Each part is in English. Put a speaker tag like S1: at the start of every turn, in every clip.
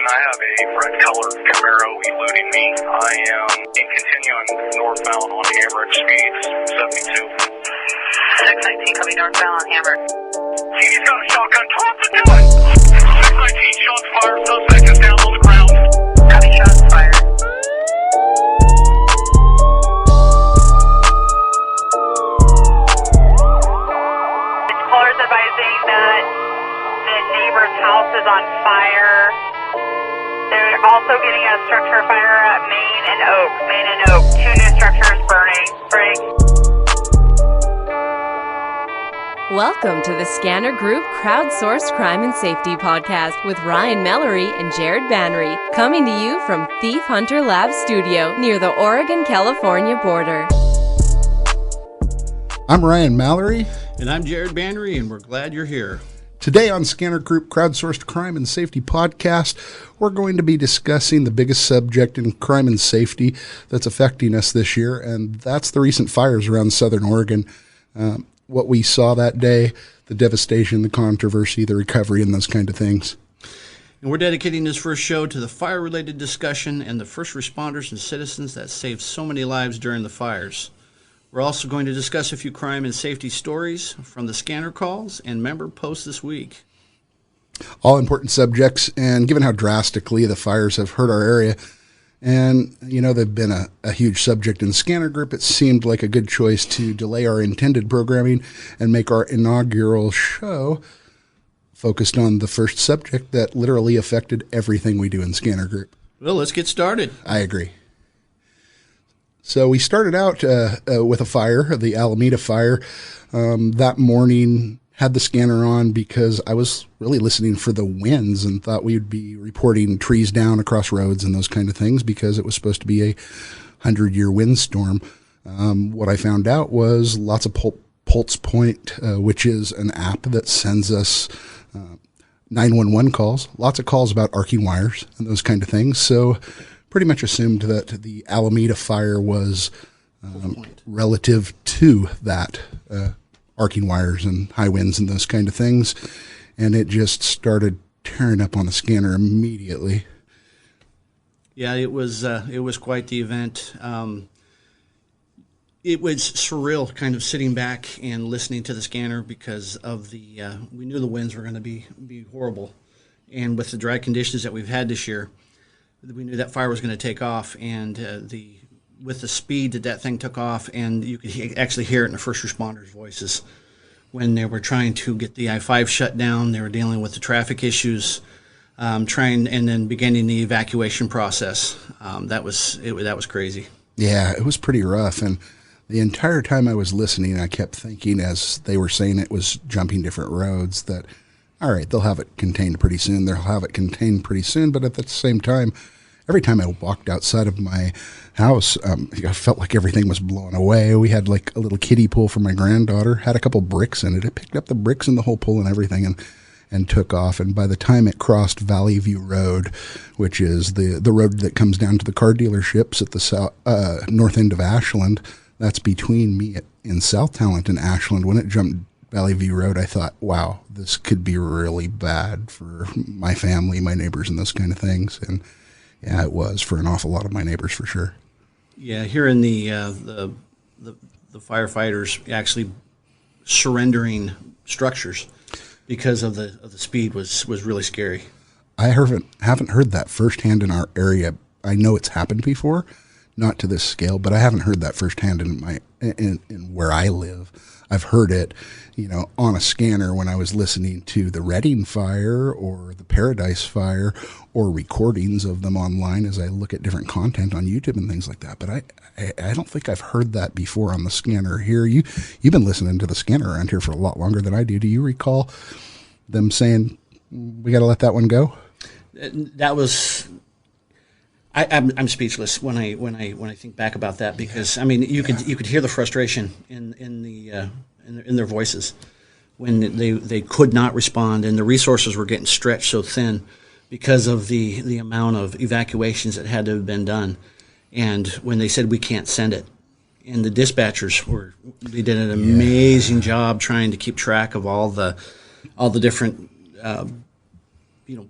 S1: I have a red colored Camaro eluding me. I am continuing northbound on Hammer at speeds 72.
S2: 619 coming northbound on Hammer.
S1: He's got a shotgun. Towards the gun! 619 shots fired. Suspect is down on the ground.
S2: Copy, shots fired. Callers advising that the neighbor's house is on fire. They're also getting a structure fire at Main and Oak. Main and Oak. 2 new structures burning. Break.
S3: Welcome to the Scanner Group Crowdsourced Crime and Safety Podcast with Ryan Mallory and Jared Banry, coming to you from ThiefHunter Lab Studio near the Oregon-California border.
S4: I'm Ryan Mallory.
S5: And I'm Jared Banry, and we're glad you're here.
S4: Today on Scanner Group Crowdsourced Crime and Safety Podcast, we're going to be discussing the biggest subject in crime and safety that's affecting us this year, and that's the recent fires around Southern Oregon. What we saw that day, the devastation, the controversy, the recovery, and those kind of things.
S5: And we're dedicating this first show to the fire-related discussion and the first responders and citizens that saved so many lives during the fires. We're also going to discuss a few crime and safety stories from the scanner calls and member posts this week.
S4: All important subjects, and given how drastically the fires have hurt our area, and, you know, they've been a huge subject in the Scanner Group, it seemed like a good choice to delay our intended programming and make our inaugural show focused on the first subject that literally affected everything we do in Scanner Group.
S5: Well, let's get started.
S4: I agree. So we started out with a fire, the Almeda fire. That morning, had the scanner on because I was really listening for the winds and thought we'd be reporting trees down across roads and those kind of things because it was supposed to be a 100-year windstorm. What I found out was lots of PulsePoint, which is an app that sends us 911 calls, lots of calls about arcing wires and those kind of things. So pretty much assumed that the Almeda fire was relative to that arcing wires and high winds and those kind of things, and it just started tearing up on the scanner immediately.
S5: Yeah, it was quite the event. It was surreal, kind of sitting back and listening to the scanner because of the we knew the winds were going to be horrible, and with the dry conditions that we've had this year, we knew that fire was going to take off, and with the speed that thing took off, and you could actually hear it in the first responders' voices when they were trying to get the I-5 shut down. They were dealing with the traffic issues, and then beginning the evacuation process. That was crazy. Yeah,
S4: it was pretty rough, and the entire time I was listening, I kept thinking, as they were saying it was jumping different roads, that all right, they'll have it contained pretty soon. But at the same time, every time I walked outside of my house, I felt like everything was blown away. We had like a little kiddie pool for my granddaughter, had a couple bricks in it. It picked up the bricks in the whole pool and everything and took off. And by the time it crossed Valley View Road, which is the road that comes down to the car dealerships at the north end of Ashland, that's between me in South Talent and Ashland. When it jumped Valley View Road, I thought, wow, this could be really bad for my family, my neighbors, and those kind of things. And yeah, it was for an awful lot of my neighbors, for sure.
S5: Yeah, here in the firefighters actually surrendering structures because of the speed was really scary.
S4: I haven't heard that firsthand in our area. I know it's happened before, not to this scale, but I haven't heard that firsthand in where I live. I've heard it, on a scanner when I was listening to the Redding fire or the Paradise fire or recordings of them online as I look at different content on YouTube and things like that. But I don't think I've heard that before on the scanner here. You've been listening to the scanner around here for a lot longer than I do. Do you recall them saying, we got to let that one go?
S5: That was... I'm speechless when I think back about that because I mean you could hear the frustration in their voices when they could not respond and the resources were getting stretched so thin because of the amount of evacuations that had to have been done, and when they said we can't send it, and the dispatchers they did an amazing job trying to keep track of all the different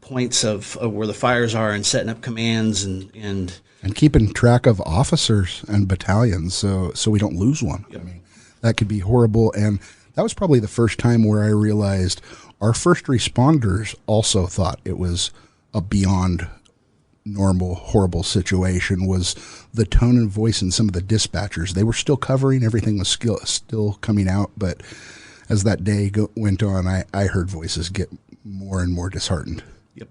S5: points of where the fires are and setting up commands and
S4: keeping track of officers and battalions so we don't lose one.
S5: Yep.
S4: I mean, that could be horrible. And that was probably the first time where I realized our first responders also thought it was a beyond normal, horrible situation. Was the tone and voice in some of the dispatchers. They were still covering, everything was still coming out, but as that day went on, I heard voices get more and more disheartened.
S5: Yep.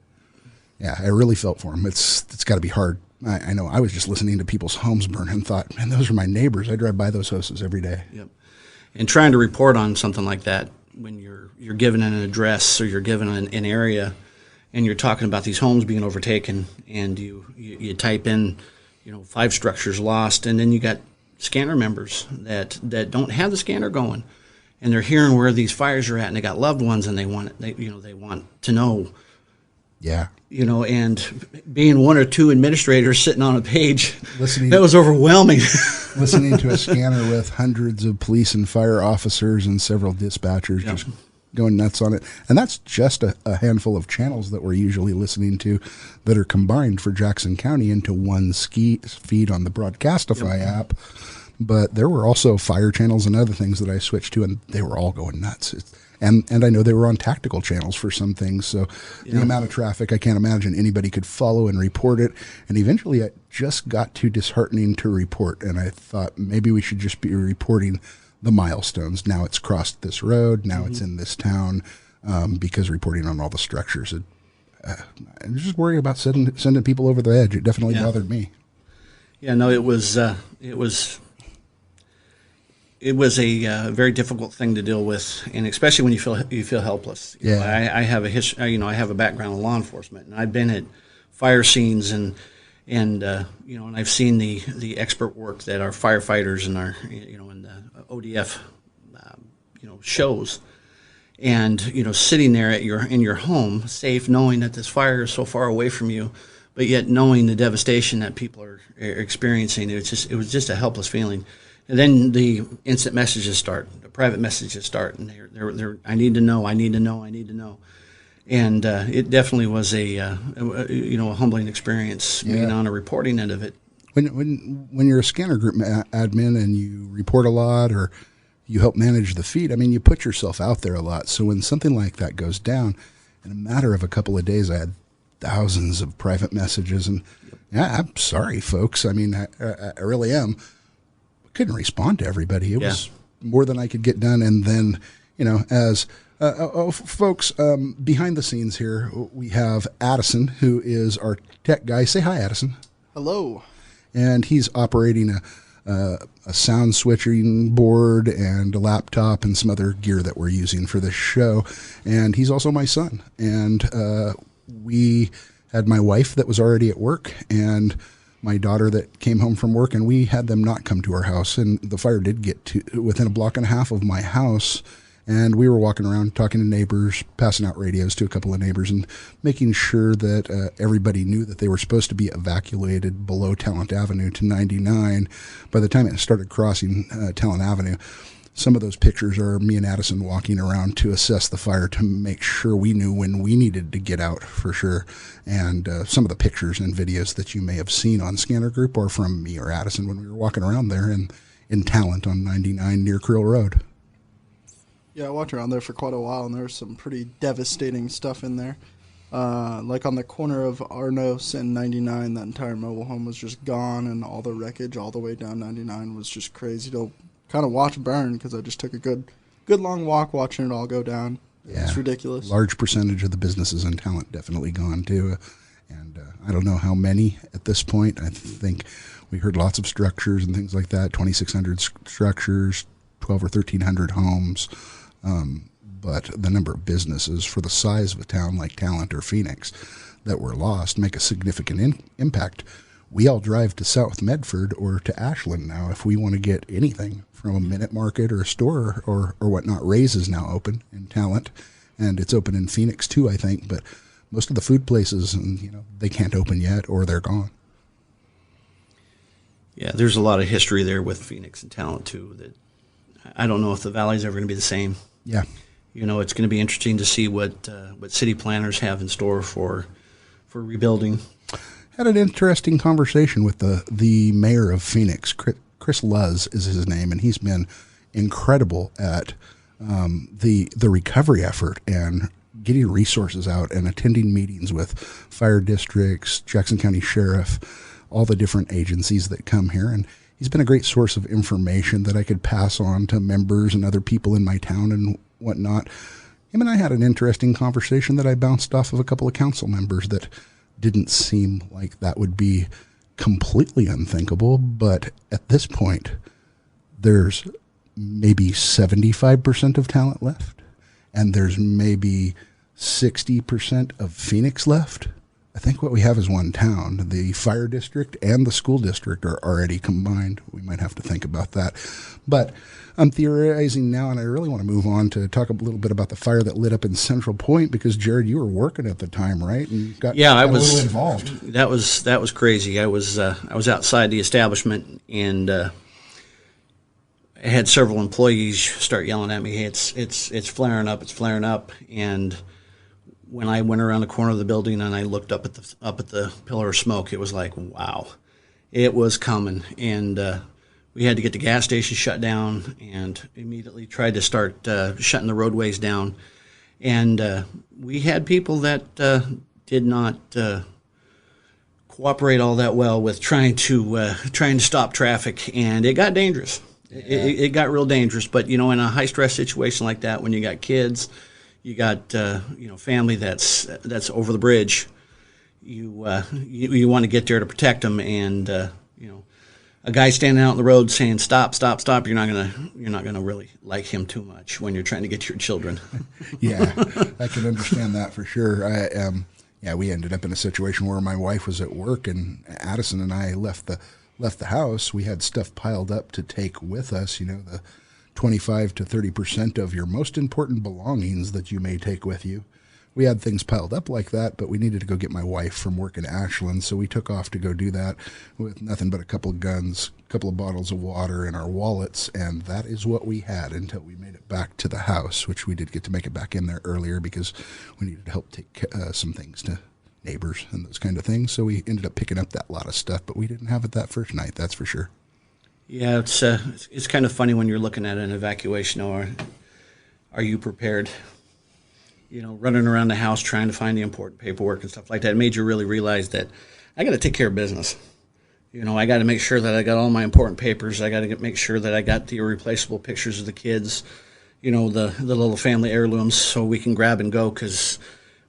S4: Yeah, I really felt for them. It's got to be hard. I know I was just listening to people's homes burn and thought, man, those are my neighbors. I drive by those houses every day.
S5: Yep. And trying to report on something like that when you're given an address or you're given an area and you're talking about these homes being overtaken and you type in, 5 structures lost, and then you got scanner members that don't have the scanner going, and they're hearing where these fires are at, and they got loved ones, and they want to know.
S4: Yeah.
S5: And being one or two administrators sitting on a page,
S4: Listening,
S5: that was overwhelming.
S4: listening to a scanner with hundreds of police and fire officers and several dispatchers just going nuts on it. And that's just a handful of channels that we're usually listening to that are combined for Jackson County into one feed on the Broadcastify app. But there were also fire channels and other things that I switched to, and they were all going nuts. And I know they were on tactical channels for some things. So the amount of traffic, I can't imagine anybody could follow and report it. And eventually it just got too disheartening to report. And I thought maybe we should just be reporting the milestones. Now it's crossed this road. Now it's in this town, because reporting on all the structures. I'm just worried about sending people over the edge. It definitely bothered me.
S5: Yeah, no, it was a very difficult thing to deal with, and especially when you feel helpless. I have a history. I have a background in law enforcement, and I've been at fire scenes and I've seen the expert work that our firefighters and our in the ODF shows, and sitting there in your home, safe, knowing that this fire is so far away from you, but yet knowing the devastation that people are experiencing. It was just a helpless feeling. And then the instant messages start, the private messages start, and they're I need to know, and it definitely was a humbling experience being on a reporting end of it.
S4: When you're a scanner group admin and you report a lot or you help manage the feed, I mean, you put yourself out there a lot. So when something like that goes down, in a matter of a couple of days, I had thousands of private messages, and I'm sorry, folks. I mean, I really am. Couldn't respond to everybody. It was more than I could get done. And then, as folks, behind the scenes here, we have Addison, who is our tech guy. Say hi, Addison.
S6: Hello.
S4: And he's operating a sound switching board and a laptop and some other gear that we're using for this show. And he's also my son. And we had my wife that was already at work, and my daughter that came home from work, and we had them not come to our house. And the fire did get to within a block and a half of my house. And we were walking around talking to neighbors, passing out radios to a couple of neighbors, and making sure that everybody knew that they were supposed to be evacuated below Talent Avenue to 99. By the time it started crossing Talent Avenue, some of those pictures are me and Addison walking around to assess the fire to make sure we knew when we needed to get out for sure. And some of the pictures and videos that you may have seen on Scanner Group are from me or Addison when we were walking around there in Talent on 99 near Krill Road.
S6: Yeah, I walked around there for quite a while, and there was some pretty devastating stuff in there. Like on the corner of Arnos and 99, that entire mobile home was just gone, and all the wreckage all the way down 99 was just crazy to kind of watch burn, because I just took a good long walk watching it all go down. It's ridiculous.
S4: Large percentage of the businesses in Talent definitely gone too, and I don't know how many at this point. I think we heard lots of structures and things like that, 2,600 structures, 1,200 or 1,300 homes, but the number of businesses for the size of a town like Talent or Phoenix that were lost make a significant impact. We all drive to South Medford or to Ashland now if we want to get anything from a Minute Market or a store or whatnot. Ray's is now open in Talent, and it's open in Phoenix too, I think. But most of the food places, they can't open yet or they're gone.
S5: Yeah, there's a lot of history there with Phoenix and Talent too. That I don't know if the valley's ever going to be the same.
S4: Yeah.
S5: it's going to be interesting to see what city planners have in store for rebuilding.
S4: Had an interesting conversation with the mayor of Phoenix. Chris Luz is his name, and he's been incredible at the recovery effort and getting resources out and attending meetings with fire districts, Jackson County Sheriff, all the different agencies that come here. And he's been a great source of information that I could pass on to members and other people in my town and whatnot. Him and I had an interesting conversation that I bounced off of a couple of council members that didn't seem like that would be completely unthinkable. But at this point, there's maybe 75% of talent left, and there's maybe 60% of Phoenix left. I think what we have is one town. The fire district and the school district are already combined. We might have to think about that. But I'm theorizing now, and I really want to move on to talk a little bit about the fire that lit up in Central Point, because Jared, you were working at the time, right? And
S5: I
S4: was
S5: a little
S4: involved.
S5: That was crazy. I was outside the establishment, and I had several employees start yelling at me, "Hey, it's flaring up! It's flaring up!" And when I went around the corner of the building and I looked up at the pillar of smoke, it was like, wow, it was coming. And we had to get the gas station shut down, and immediately tried to start shutting the roadways down. And we had people that did not cooperate all that well with trying to stop traffic, and it got dangerous. It got real dangerous. But in a high stress situation like that, when you got kids, you got family that's over the bridge. You want to get there to protect them, and a guy standing out on the road saying stop, stop, stop. You're not gonna really like him too much when you're trying to get to your children.
S4: Yeah, I can understand that for sure. We ended up in a situation where my wife was at work, and Addison and I left the house. We had stuff piled up to take with us. The 25 to 30% of your most important belongings that you may take with you. We had things piled up like that, but we needed to go get my wife from work in Ashland, so we took off to go do that with nothing but a couple of guns, a couple of bottles of water, and our wallets, and that is what we had until we made it back to the house, which we did get to make it back in there earlier because we needed to help take some things to neighbors and those kind of things, so we ended up picking up that lot of stuff, but we didn't have it that first night, that's for sure.
S5: Yeah, it's kind of funny when you're looking at an evacuation, or are you prepared? Running around the house trying to find the important paperwork and stuff like that made you really realize that I got to take care of business. I got to make sure that I got all my important papers. I got to make sure that I got the irreplaceable pictures of the kids, the little family heirlooms, so we can grab and go, because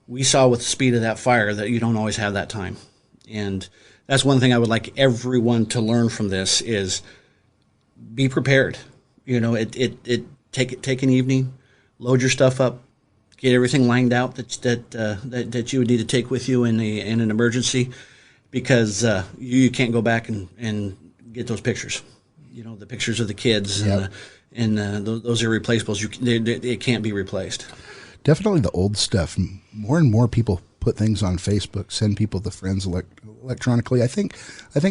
S5: we saw with the speed of that fire that you don't always have that time. And that's one thing I would like everyone to learn from this is be prepared. Take an evening, load your stuff up, get everything lined out that you would need to take with you in an emergency, because you can't go back and get those pictures. The pictures of the kids. Yep. and those irreplaceables. It can't be replaced.
S4: Definitely the old stuff. More and more people put things on Facebook, send people to friends electronically. I think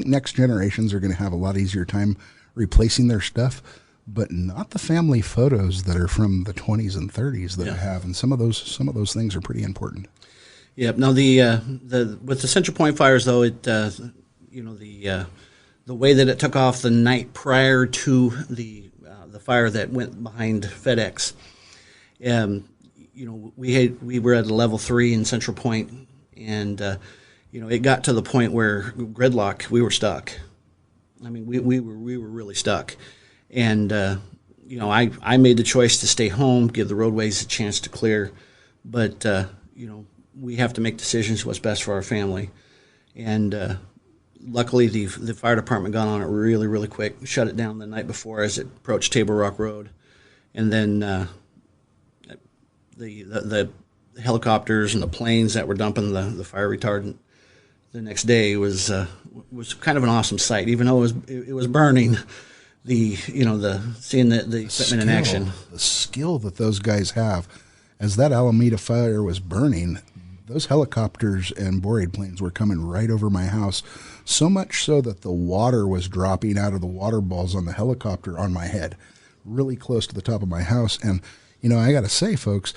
S4: next generations are going to have a lot easier time replacing their stuff, but not the family photos that are from the 20s and 30s that I have, and some of those things are pretty important.
S5: Yep. Now the with the Central Point fires, though, it the way that it took off the night prior to the fire that went behind FedEx. We were at a level 3 in Central Point, and it got to the point where gridlock, we were stuck. I mean, we were really stuck. And, I made the choice to stay home, give the roadways a chance to clear. But, we have to make decisions what's best for our family. And luckily, the fire department got on it really, really quick, shut it down the night before as it approached Table Rock Road. And then the helicopters and the planes that were dumping the fire retardant the next day was kind of an awesome sight, even though it was burning. Seeing the equipment in action,
S4: the skill that those guys have, as that Almeda fire was burning, those helicopters and Borade planes were coming right over my house, so much so that the water was dropping out of the water balls on the helicopter on my head, really close to the top of my house. And You know, I got to say, folks,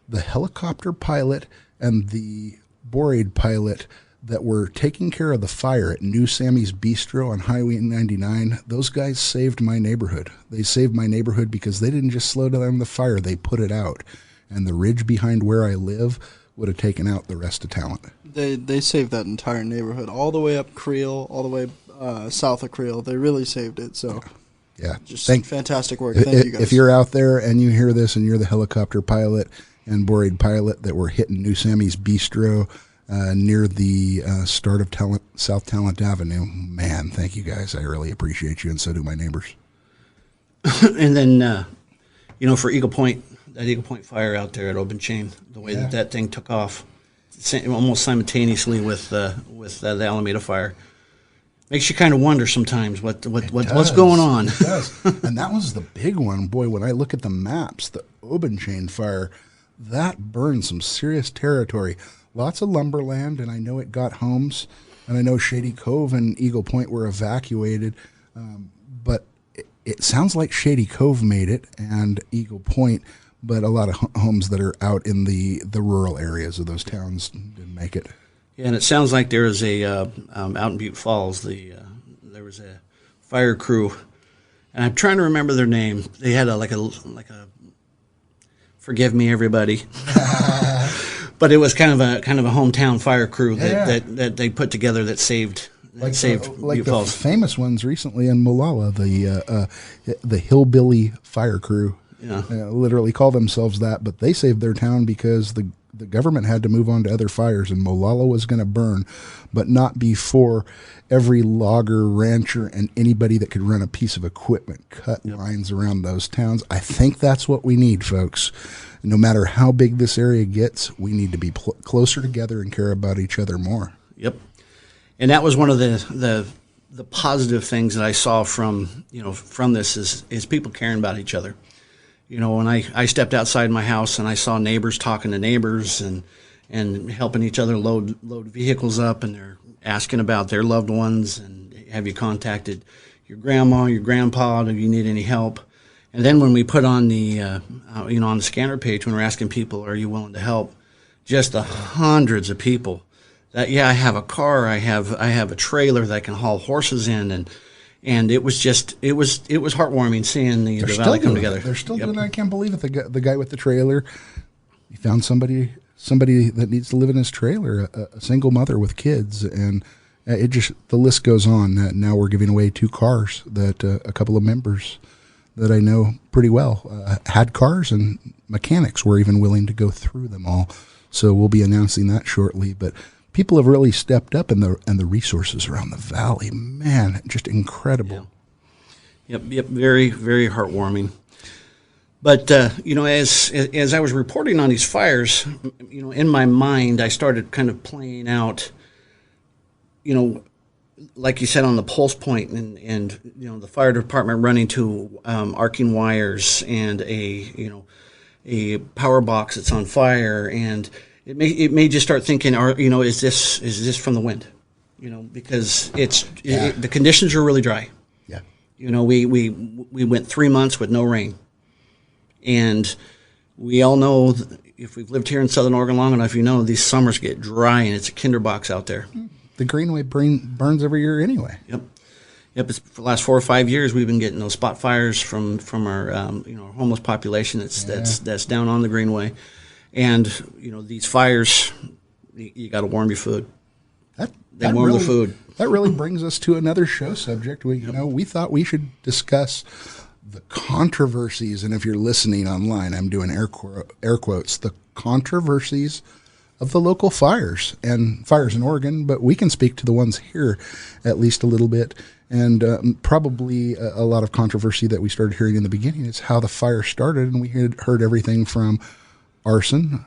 S4: the helicopter pilot and the Borade pilot that were taking care of the fire at New Sammy's Bistro on Highway 99, those guys saved my neighborhood. They saved my neighborhood because they didn't just slow down the fire, they put it out. And the ridge behind where I live would have taken out the rest of Talent.
S6: They saved that entire neighborhood, all the way up Creel, all the way south of Creel. They really saved it, so...
S4: Yeah.
S6: Just fantastic work. Thank you, guys.
S4: If you're out there and you hear this and you're the helicopter pilot and Borade pilot that were hitting New Sammy's Bistro near the start of South Talent Avenue, man, thank you guys. I really appreciate you, and so do my neighbors.
S5: And then, you know, for Eagle Point, that Eagle Point fire out there at Obenchain, the way that thing took off almost simultaneously with the Almeda fire. Makes you kind of wonder sometimes what's going on.
S4: It does. And that was the big one. Boy, when I look at the maps, the Obenchain fire, that burned some serious territory. Lots of lumberland, and I know it got homes, and I know Shady Cove and Eagle Point were evacuated, but it sounds like Shady Cove made it and Eagle Point, but a lot of homes that are out in the rural areas of those towns didn't make it.
S5: Yeah, and it sounds like there was a out in Butte Falls. There was a fire crew, and I'm trying to remember their name. They had like a forgive me, everybody, but it was kind of a hometown fire crew that they put together that saved Butte Falls.
S4: The famous ones recently in Molalla, the Hillbilly Fire Crew.
S5: Yeah.
S4: Literally call themselves that, but they saved their town because the government had to move on to other fires, and Molalla was going to burn, but not before every logger, rancher, and anybody that could run a piece of equipment cut lines around those towns. I think that's what we need, folks. No matter how big this area gets, we need to be closer together and care about each other more.
S5: Yep. And that was one of the positive things that I saw from this is people caring about each other. You know, when I stepped outside my house and I saw neighbors talking to neighbors and helping each other load vehicles up, and they're asking about their loved ones, and have you contacted your grandma, your grandpa, do you need any help? And then when we put on the on the scanner page, when we're asking people, are you willing to help, just the hundreds of people that, I have a car, I have a trailer that I can haul horses in, and it was heartwarming seeing the valley come together.
S4: They're still doing it. I can't believe it. The guy with the trailer, he found somebody that needs to live in his trailer, a single mother with kids, and the list goes on. Now we're giving away 2 cars that a couple of members that I know pretty well had cars, and mechanics were even willing to go through them all. So we'll be announcing that shortly, but people have really stepped up, and the resources around the valley, man, just incredible.
S5: Yep, very, very heartwarming. But as I was reporting on these fires, in my mind, I started kind of playing out, like you said, on the PulsePoint and the fire department running to arcing wires and a power box that's on fire, and it made you start thinking, is this from the wind? Because the conditions are really dry.
S4: Yeah.
S5: We went 3 months with no rain, and we all know if we've lived here in Southern Oregon long enough, these summers get dry and it's a kinderbox out there.
S4: The Greenway burns every year anyway.
S5: Yep. It's for the last 4 or 5 years we've been getting those spot fires from our homeless population that's down on the Greenway. And these fires, you got to warm your food. They warm the food.
S4: That really brings us to another show subject. We thought we should discuss the controversies, and if you're listening online, I'm doing air quotes, the controversies of the local fires and fires in Oregon, but we can speak to the ones here at least a little bit. And probably a lot of controversy that we started hearing in the beginning is how the fire started, and we had heard everything from arson,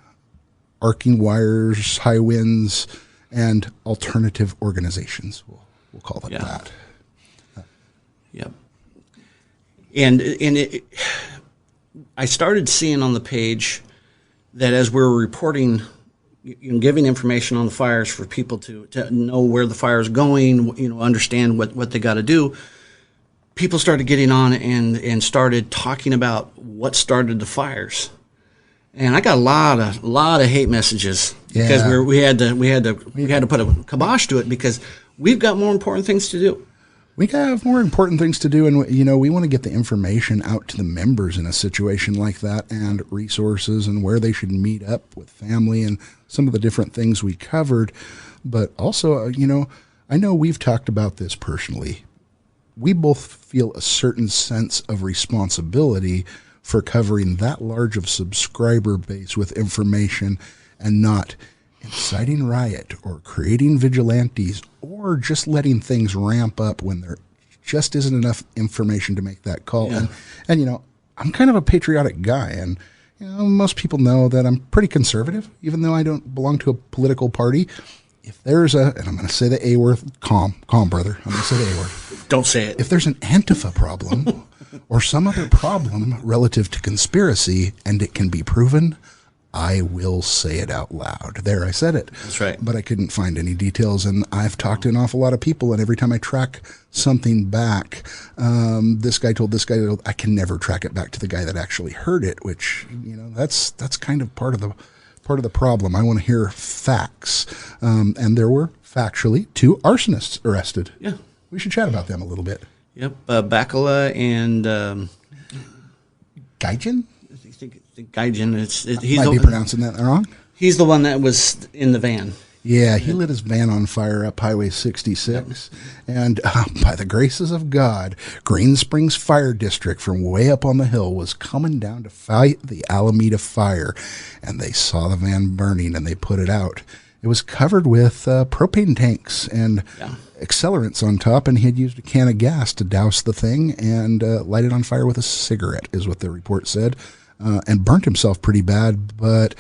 S4: arcing wires, high winds, and alternative organizations. We'll call it that.
S5: Yep. And I started seeing on the page that as we were reporting, giving information on the fires for people to know where the fire is going, understand what they got to do, people started getting on and started talking about what started the fires. And I got a lot of hate messages because we had to put a kibosh to it because we've got more important things to do.
S4: We have more important things to do, and we want to get the information out to the members in a situation like that, and resources and where they should meet up with family and some of the different things we covered. But also, I know we've talked about this personally. We both feel a certain sense of responsibility for covering that large of subscriber base with information and not inciting riot or creating vigilantes or just letting things ramp up when there just isn't enough information to make that call.
S5: Yeah.
S4: And I'm kind of a patriotic guy, and most people know that I'm pretty conservative, even though I don't belong to a political party. If there's and I'm going to say the A word, calm, brother. I'm going to say the A word.
S5: Don't say it.
S4: If there's an Antifa problem or some other problem relative to conspiracy and it can be proven, I will say it out loud. There, I said it.
S5: That's right.
S4: But I couldn't find any details, and I've talked to an awful lot of people, and every time I track something back, this guy told, I can never track it back to the guy that actually heard it, which, that's kind of part of the problem. I want to hear facts. And there were factually 2 arsonists arrested.
S5: Yeah.
S4: We should chat about them a little bit.
S5: Yep. BAKKELA and
S4: GUYEN?
S5: I think GUYEN.
S4: He might be pronouncing that wrong.
S5: He's the one that was in the van.
S4: Yeah, he lit his van on fire up Highway 66. Yep. And by the graces of God, Green Springs Fire District from way up on the hill was coming down to fight the Almeda fire. And they saw the van burning and they put it out. It was covered with propane tanks and accelerants on top, and he had used a can of gas to douse the thing and light it on fire with a cigarette, is what the report said, and burnt himself pretty bad. But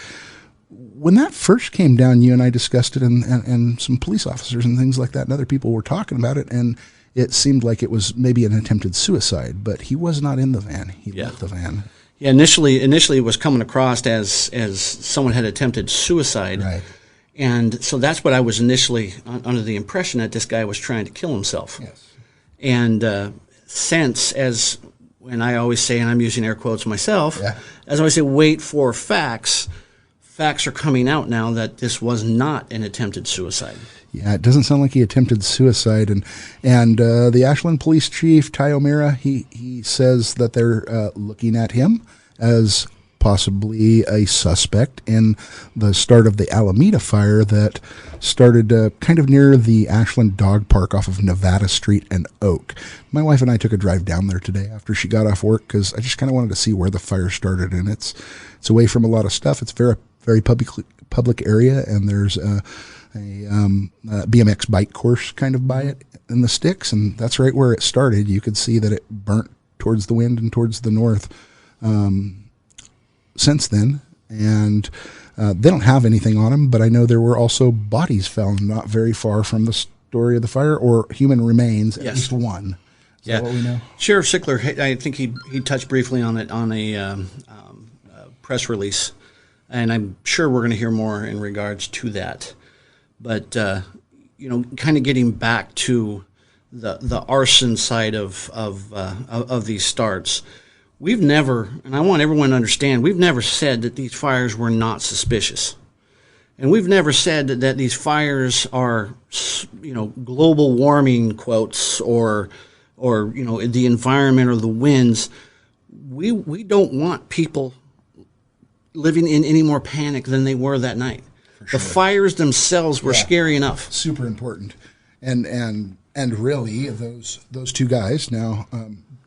S4: when that first came down, you and I discussed it, and some police officers and things like that, and other people were talking about it, and it seemed like it was maybe an attempted suicide, but he was not in the van. He left the van. Yeah,
S5: initially it was coming across as someone had attempted suicide.
S4: Right.
S5: And so that's what I was initially under the impression, that this guy was trying to kill himself.
S4: Yes.
S5: And since, as when I always say, and I'm using air quotes myself, as I always say, wait for facts. Facts are coming out now that this was not an attempted suicide.
S4: Yeah, it doesn't sound like he attempted suicide. And the Ashland Police Chief, Ty O'Meara, he says that they're looking at him as possibly a suspect in the start of the Almeda fire that started kind of near the Ashland Dog Park off of Nevada Street and Oak. My wife and I took a drive down there today after she got off work because I just kind of wanted to see where the fire started, and it's away from a lot of stuff. It's very public area, and there's a BMX bike course kind of by it in the sticks, and that's right where it started. You could see that it burnt towards the wind and towards the north since then, and they don't have anything on them, but I know there were also bodies found not very far from the story of the fire, or human remains, at least one. Is that what we know?
S5: Sheriff Sickler, I think he touched briefly on it on a press release, and I'm sure we're going to hear more in regards to that. But kind of getting back to the arson side of these starts. We've never, and I want everyone to understand, we've never said that these fires were not suspicious. And we've never said that these fires are, global warming quotes or the environment or the winds. We don't want people living in any more panic than they were that night. The fires themselves were scary enough.
S4: Super important. And really, those 2 guys now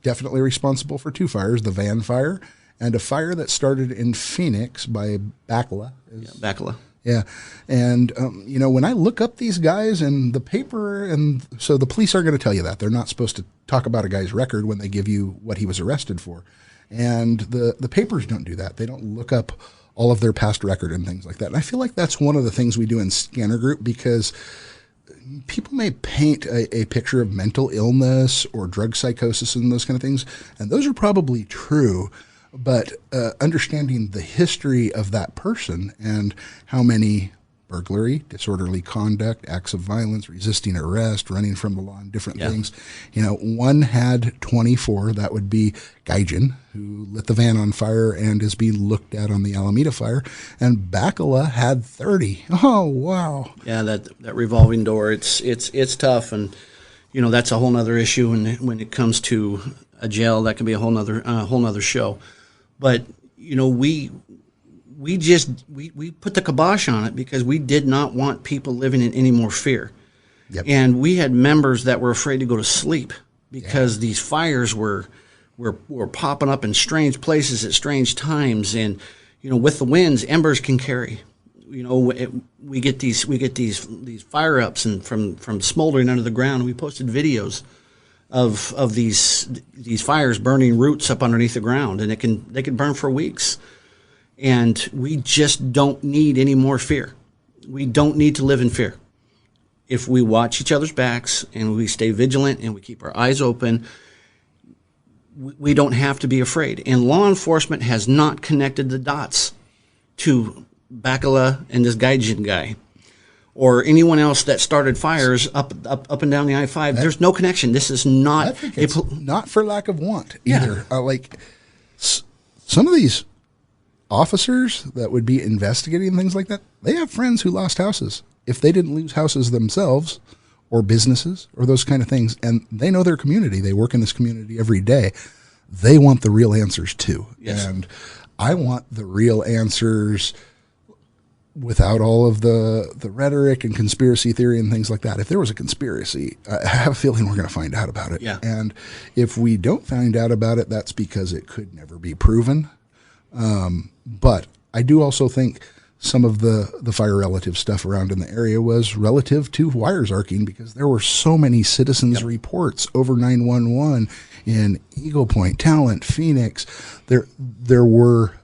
S4: definitely responsible for 2 fires, the van fire and a fire that started in Phoenix by BAKKELA.
S5: BAKKELA.
S4: Yeah. And, when I look up these guys in the paper, and so the police are going to tell you that. They're not supposed to talk about a guy's record when they give you what he was arrested for. And the papers don't do that. They don't look up all of their past record and things like that. And I feel like that's one of the things we do in Scanner Group, because people may paint a picture of mental illness or drug psychosis and those kind of things, and those are probably true, but understanding the history of that person and how many burglary, disorderly conduct, acts of violence, resisting arrest, running from the law, and different things. You know, one had 24. That would be Nguyen, who lit the van on fire and is being looked at on the Almeda fire. And BAKKELA had 30. Oh, wow.
S5: Yeah, that revolving door, it's tough. And, you know, that's a whole nother issue. And when it comes to a jail, that can be a whole nother show. But, you know, we put the kibosh on it because we did not want people living in any more fear. Yep. And we had members that were afraid to go to sleep because these fires were popping up in strange places at strange times. And, you know, with the winds, embers can carry. You know, we get these fire ups and from smoldering under the ground. We posted videos of these fires burning roots up underneath the ground, and they can burn for weeks. And we just don't need any more fear. We don't need to live in fear. If we watch each other's backs and we stay vigilant and we keep our eyes open, we don't have to be afraid. And law enforcement has not connected the dots to BAKKELA and this Nguyen guy, or anyone else that started fires up and down the I-5. There's no connection. This is not.
S4: I think it's not for lack of want either. Like some of these officers that would be investigating things like that, they have friends who lost houses. If they didn't lose houses themselves or businesses or those kind of things, and they know their community, they work in this community every day, they want the real answers too. Yes. And I want the real answers without all of the rhetoric and conspiracy theory and things like that. If there was a conspiracy, I have a feeling we're going to find out about it. Yeah. And if we don't find out about it, that's because it could never be proven. But I do also think some of the fire relative stuff around in the area was relative to wires arcing, because there were so many citizens' reports over 911 in Eagle Point, Talent, Phoenix. There were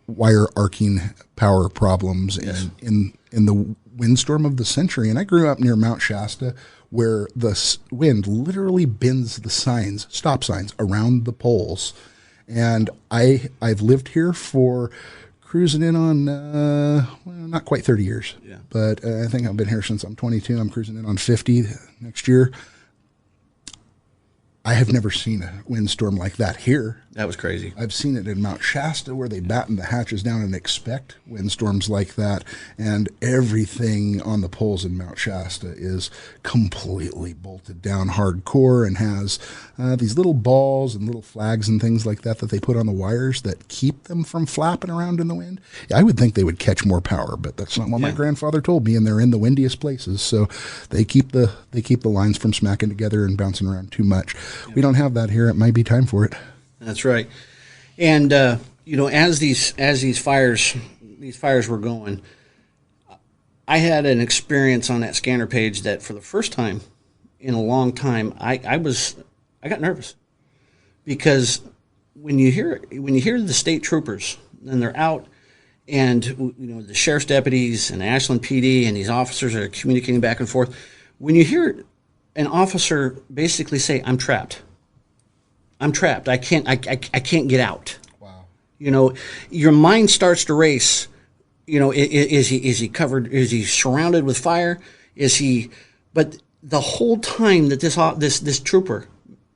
S4: wire arcing power problems in the windstorm of the century. And I grew up near Mount Shasta, where the wind literally bends the signs, stop signs, around the poles. And I've lived here for cruising in on, not quite 30 years. Yeah. But I think I've been here since I'm 22. I'm cruising in on 50 next year. I have never seen a windstorm like that here. That was crazy. I've seen it in Mount Shasta, where they batten the hatches down and expect windstorms like that. And everything on the poles in Mount Shasta is completely bolted down hardcore and has these little balls and little flags and things like that they put on the wires that keep them from flapping around in the wind. I would think they would catch more power, but that's not what my grandfather told me. And they're in the windiest places, so they keep the lines from smacking together and bouncing around too much. We don't have that here. It might be time for it. That's right. And you know, as these fires were going, I had an experience on that scanner page that for the first time in a long time, I got nervous, because when you hear the state troopers and they're out, and you know, the sheriff's deputies and Ashland PD and these officers are communicating back and forth, when you hear an officer basically say, "I'm trapped. I'm trapped. I can't get out." Wow. You know, your mind starts to race. You know, is he covered? Is he surrounded with fire? Is he? But the whole time that this trooper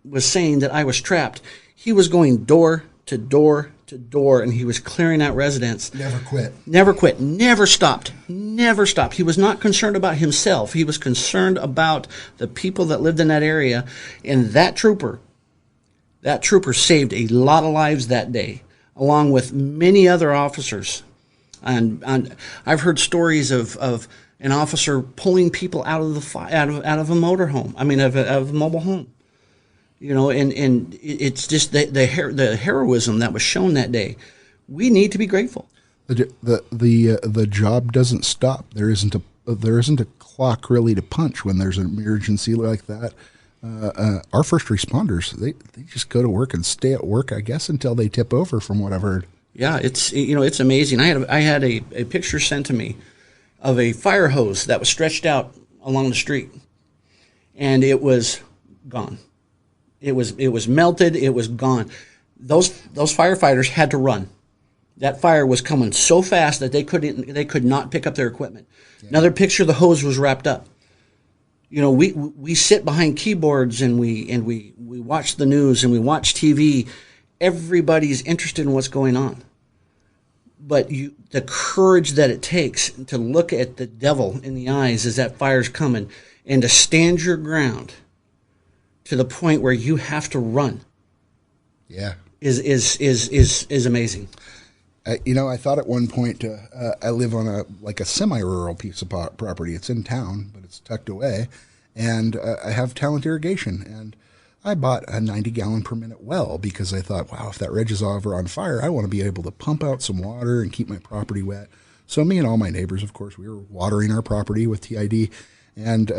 S4: was saying that I was trapped, he was going door to door to door, and he was clearing out residents. Never quit. Never quit. Never stopped. Never stopped. He was not concerned about himself. He was concerned about the people that lived in that area. And that trooper saved a lot of lives that day, along with many other officers. And I've heard stories of an officer pulling people out of a motorhome. I mean, out of a mobile home. You know, and it's just the heroism that was shown that day. We need to be grateful. The job doesn't stop. There isn't a clock really to punch when there's an emergency like that. Our first responders, they just go to work and stay at work, I guess, until they tip over, from what I've heard. Yeah, it's amazing. I had a picture sent to me of a fire hose that was stretched out along the street, and it was gone. It was melted. It was gone. Those firefighters had to run.
S5: That fire was coming so fast that they could not pick up their equipment. Yeah. Another picture, the hose was wrapped up. You know, we sit behind keyboards and we watch the news and we watch TV. Everybody's interested in what's going on. But the courage that it takes to look at the devil in the eyes as that fire's coming and to stand your ground to the point where you have to run.
S4: Yeah.
S5: Is amazing.
S4: You know, I thought at one point, I live on a semi-rural piece of property. It's in town, but it's tucked away, and I have talent irrigation, and I bought a 90-gallon per minute well because I thought, wow, if that ridge is ever on fire, I want to be able to pump out some water and keep my property wet. So me and all my neighbors, of course, we were watering our property with TID, and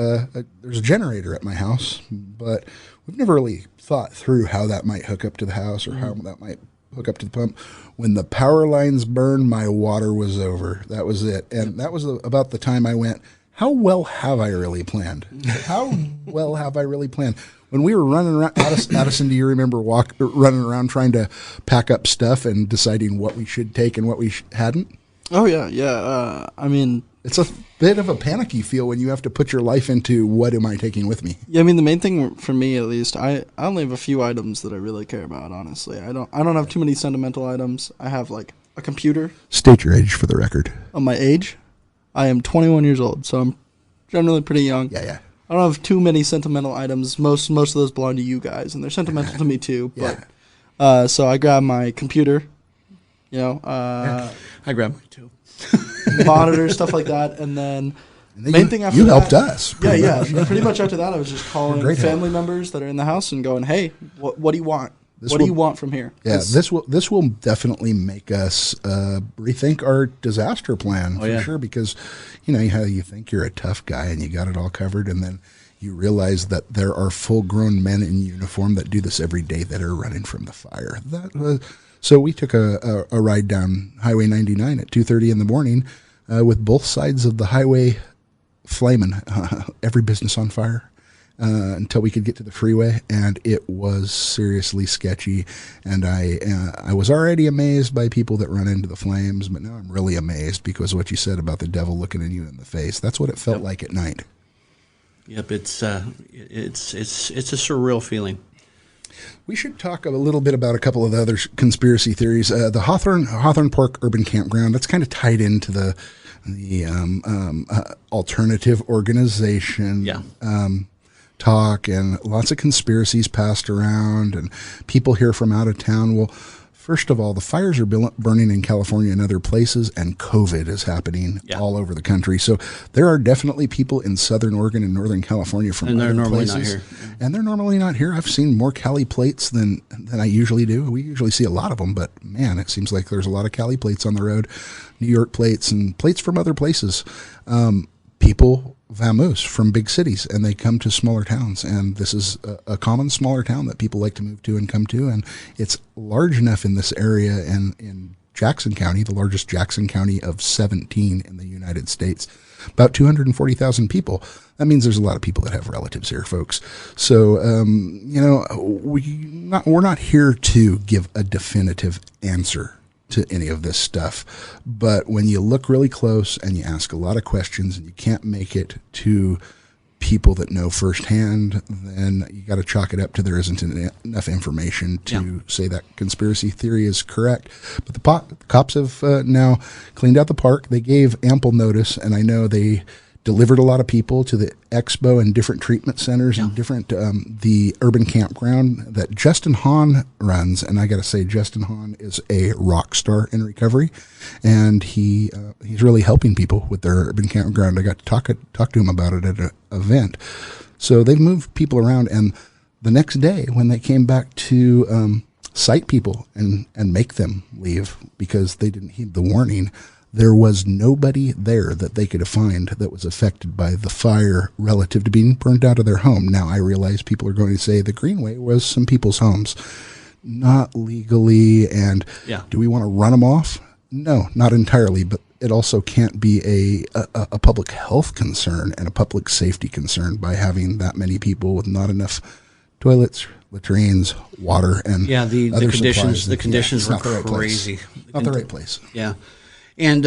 S4: there's a generator at my house, but we've never really thought through how that might hook up to the house or how that might hook up to the pump. When the power lines burned, my water was over. That was it. And that was about the time I went, how well have I really planned? How well have I really planned? When we were running around, Addison, do you remember running around trying to pack up stuff and deciding what we should take and what we hadn't?
S6: Oh, yeah, yeah. I mean,
S4: it's a bit of a panic you feel when you have to put your life into what am I taking with me?
S6: Yeah, I mean, the main thing for me, at least, I only have a few items that I really care about, honestly. I don't have too many sentimental items. I have, like, a computer.
S4: State your age for the record.
S6: My age? I am 21 years old, so I'm generally pretty young.
S4: Yeah.
S6: I don't have too many sentimental items. Most of those belong to you guys, and they're sentimental to me too.
S4: Yeah.
S6: But so I grabbed my computer, you know,
S5: I grabbed mine too.
S6: monitor, stuff like that, and then main thing after
S4: you
S6: that,
S4: helped us.
S6: Yeah. Pretty much after that, I was just calling family members that are in the house and going, "Hey, what do you want? What do you want from here?"
S4: Yeah, this will definitely make us rethink our disaster plan for sure, because you know how you think you're a tough guy and you got it all covered, and then you realize that there are full-grown men in uniform that do this every day that are running from the fire. So we took a ride down Highway 99 at 2:30 in the morning with both sides of the highway flaming, every business on fire. Until we could get to the freeway, and it was seriously sketchy. And I was already amazed by people that run into the flames, but now I'm really amazed because of what you said about the devil looking at you in the face. That's what it felt like at night.
S5: Yep, it's a surreal feeling.
S4: We should talk a little bit about a couple of the other conspiracy theories. The Hawthorne Park Urban Campground, that's kind of tied into the alternative organization.
S5: Yeah.
S4: Talk, and lots of conspiracies passed around, and people here from out of town. Well, first of all, the fires are burning in California and other places, and COVID is happening all over the country. So there are definitely people in Southern Oregon and Northern California from other places. Not here. And they're normally not here. I've seen more Cali plates than I usually do. We usually see a lot of them, but man, it seems like there's a lot of Cali plates on the road, New York plates, and plates from other places. People vamoose from big cities, and they come to smaller towns, and this is a common smaller town that people like to move to and come to, and it's large enough in this area and in Jackson County, the largest Jackson County of 17 in the United States, about 240,000 people. That means there's a lot of people that have relatives here, folks. So, we're not here to give a definitive answer to any of this stuff, but when you look really close and you ask a lot of questions and you can't make it to people that know firsthand, then you got to chalk it up to there isn't enough information to say that conspiracy theory is correct. But the cops have now cleaned out the park. They gave ample notice, and I know they delivered a lot of people to the expo and different treatment centers and different the urban campground that Justin Hahn runs. And I got to say, Justin Hahn is a rock star in recovery, and he's really helping people with their urban campground. I got to talk to him about it at an event. So they've moved people around, and the next day when they came back to cite people and make them leave because they didn't heed the warning, there was nobody there that they could find that was affected by the fire relative to being burned out of their home. Now, I realize people are going to say the Greenway was some people's homes, not legally, and do we want to run them off? No, not entirely, but it also can't be a public health concern and a public safety concern by having that many people with not enough toilets, latrines, water, and
S5: Yeah, the
S4: other
S5: conditions
S4: supplies.
S5: the conditions
S4: it's
S5: were
S4: not the right place.
S5: crazy.
S4: Not the right place.
S5: Yeah, and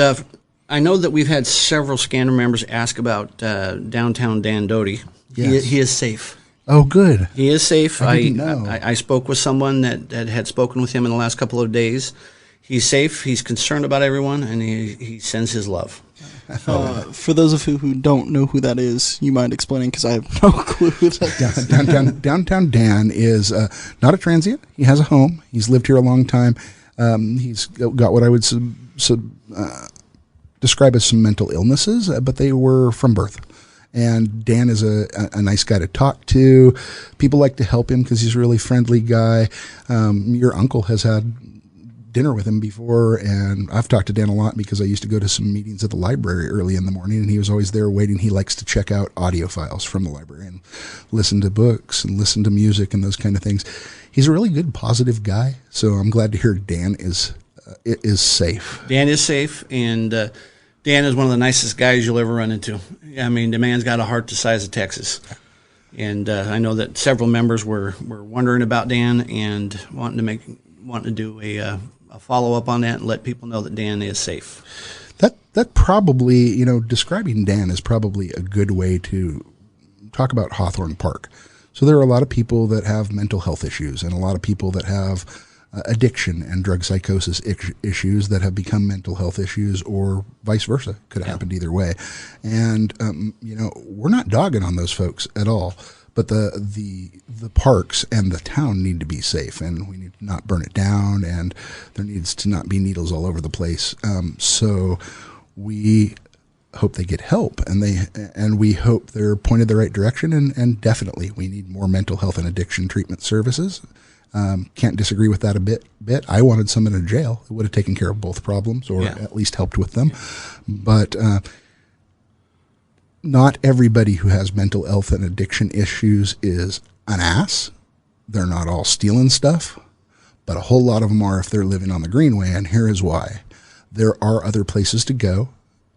S5: I know that we've had several scanner members ask about downtown Dan Doty.
S4: Yes.
S5: He is safe.
S4: Oh, good.
S5: He is safe.
S4: I didn't know.
S5: I spoke with someone that had spoken with him in the last couple of days. He's safe. He's concerned about everyone, and he sends his love.
S6: For those of you who don't know who that is, you mind explaining? Because I have no clue who that is.
S4: Downtown Dan is not a transient. He has a home. He's lived here a long time. He's got what I would describe as some mental illnesses, but they were from birth. And Dan is a nice guy to talk to. People like to help him because he's a really friendly guy. Your uncle has had dinner with him before, and I've talked to Dan a lot because I used to go to some meetings at the library early in the morning, and he was always there waiting. He likes to check out audio files from the library and listen to books and listen to music and those kind of things. He's a really good, positive guy, so I'm glad to hear Dan is safe.
S5: Dan is safe, and Dan is one of the nicest guys you'll ever run into. I mean, the man's got a heart the size of Texas. And I know that several members were wondering about Dan and wanting to do a follow-up on that and let people know that Dan is safe.
S4: That probably, describing Dan is probably a good way to talk about Hawthorne Park. So there are a lot of people that have mental health issues and a lot of people that have addiction and drug psychosis issues that have become mental health issues, or vice versa. Could have happened either way. And, we're not dogging on those folks at all. But the parks and the town need to be safe, and we need to not burn it down, and there needs to not be needles all over the place. So we hope they get help, and we hope they're pointed the right direction. And definitely, we need more mental health and addiction treatment services. Can't disagree with that a bit. I wanted someone in jail. It would have taken care of both problems, or at least helped with them. But not everybody who has mental health and addiction issues is an ass. They're not all stealing stuff, but a whole lot of them are if they're living on the Greenway, and here is why. There are other places to go,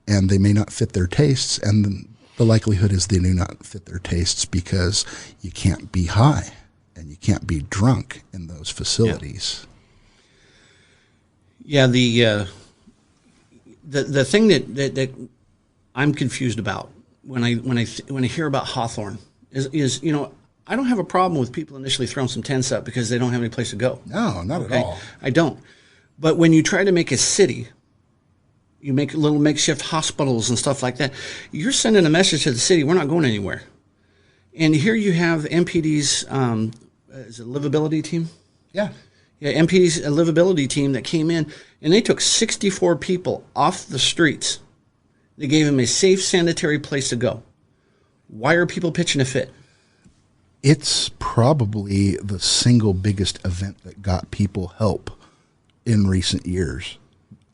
S4: and they may not fit their tastes, and the likelihood is they do not fit their tastes because you can't be high and you can't be drunk in those facilities.
S5: Yeah, the thing that I'm confused about when I hear about Hawthorne is I don't have a problem with people initially throwing some tents up because they don't have any place to go.
S4: No, not at all.
S5: I don't. But when you try to make a city, you make little makeshift hospitals and stuff like that, you're sending a message to the city, we're not going anywhere. And here you have MPD's is it livability team?
S4: Yeah.
S5: Yeah, MPD's livability team that came in, and they took 64 people off the streets. They gave them a safe, sanitary place to go. Why are people pitching a fit?
S4: It's probably the single biggest event that got people help in recent years.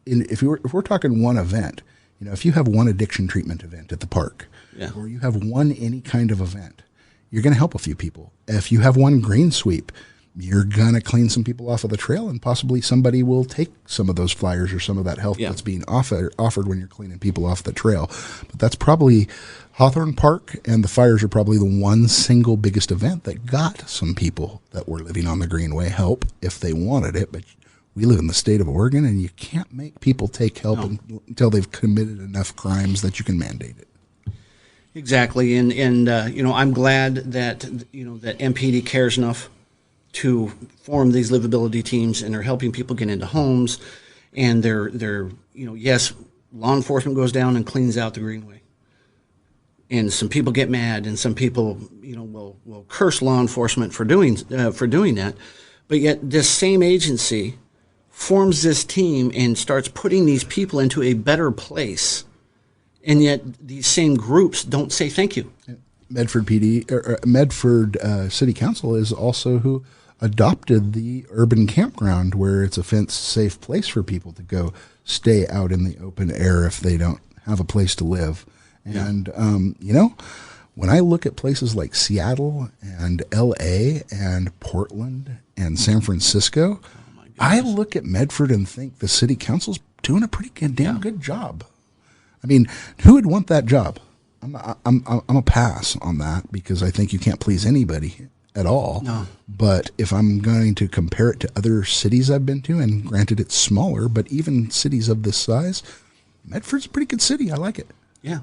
S4: If we're talking one event, if you have one addiction treatment event at the park, or you have one any kind of event, you're going to help a few people. If you have one green sweep, you're going to clean some people off of the trail, and possibly somebody will take some of those flyers or some of that help that's being offered when you're cleaning people off the trail. But that's probably Hawthorne Park, and the fires are probably the one single biggest event that got some people that were living on the Greenway help if they wanted it. But we live in the state of Oregon, and you can't make people take help until they've committed enough crimes that you can mandate it.
S5: Exactly, and I'm glad that that MPD cares enough to form these livability teams, and they're helping people get into homes, and they're yes, law enforcement goes down and cleans out the Greenway, and some people get mad, and some people will curse law enforcement for doing that, but yet this same agency forms this team and starts putting these people into a better place, and yet these same groups don't say thank you.
S4: Medford PD or Medford City Council is also who adopted the urban campground, where it's a fence-safe place for people to go stay out in the open air if they don't have a place to live. And when I look at places like Seattle and LA and Portland and San Francisco, I look at Medford and think the city council's doing a pretty damn good job. I mean, who would want that job? I'm a pass on that, because I think you can't please anybody. at all.
S5: No.
S4: But if I'm going to compare it to other cities I've been to, and granted it's smaller, but even cities of this size, Medford's a pretty good city. I like it.
S5: Yeah,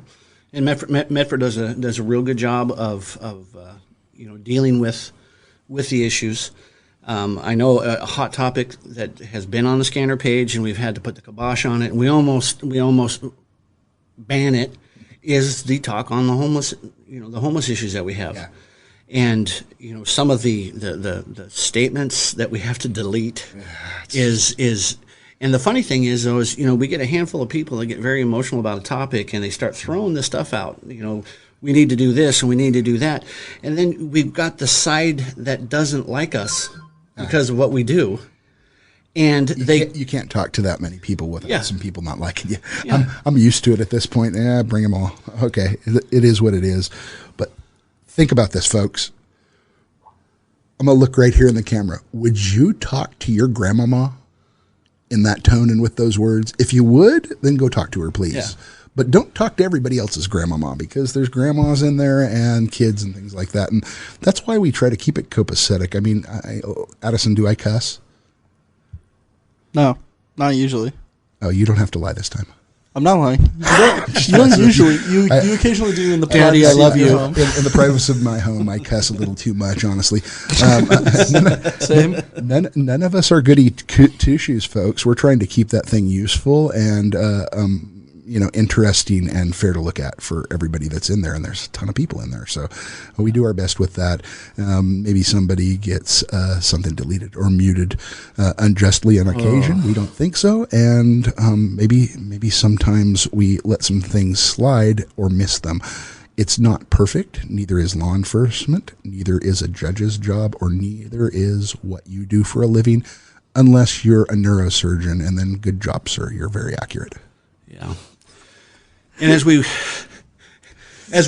S5: and Medford does a real good job of dealing with the issues. I know a hot topic that has been on the scanner page, and we've had to put the kibosh on it, and we almost ban it, is the talk on the homeless issues that we have.
S4: Yeah.
S5: And some of the statements that we have to delete is and the funny thing is though is we get a handful of people that get very emotional about a topic, and they start throwing this stuff out. We need to do this and we need to do that, and then we've got the side that doesn't like us because of what we do. And
S4: you can't talk to that many people without some people not liking you.
S5: Yeah.
S4: I'm used to it at this point. Bring them all. Okay, it is what it is. But think about this, folks. I'm gonna look right here in the camera. Would you talk to your grandmama in that tone and with those words? If you would, then go talk to her, please.
S5: Yeah.
S4: But don't talk to everybody else's grandmama, because there's grandmas in there and kids and things like that. And that's why we try to keep it copacetic. I mean, Addison, do I cuss?
S6: No, not usually.
S4: Oh, you don't have to lie this time.
S6: I'm not lying. You don't usually. You occasionally do in the
S5: Daddy, I love you.
S4: In the privacy of my home, I cuss a little too much, honestly.
S6: Same.
S4: None of us are goody two-shoes, folks. We're trying to keep that thing useful and interesting and fair to look at for everybody that's in there. And there's a ton of people in there, so we do our best with that. Maybe somebody gets something deleted or muted unjustly on occasion. We don't think so, and maybe sometimes we let some things slide or miss them. It's not perfect. Neither is law enforcement. Neither is a judge's job, or neither is what you do for a living, unless you're a neurosurgeon. And then, good job, sir. You're very accurate.
S5: Yeah. And as we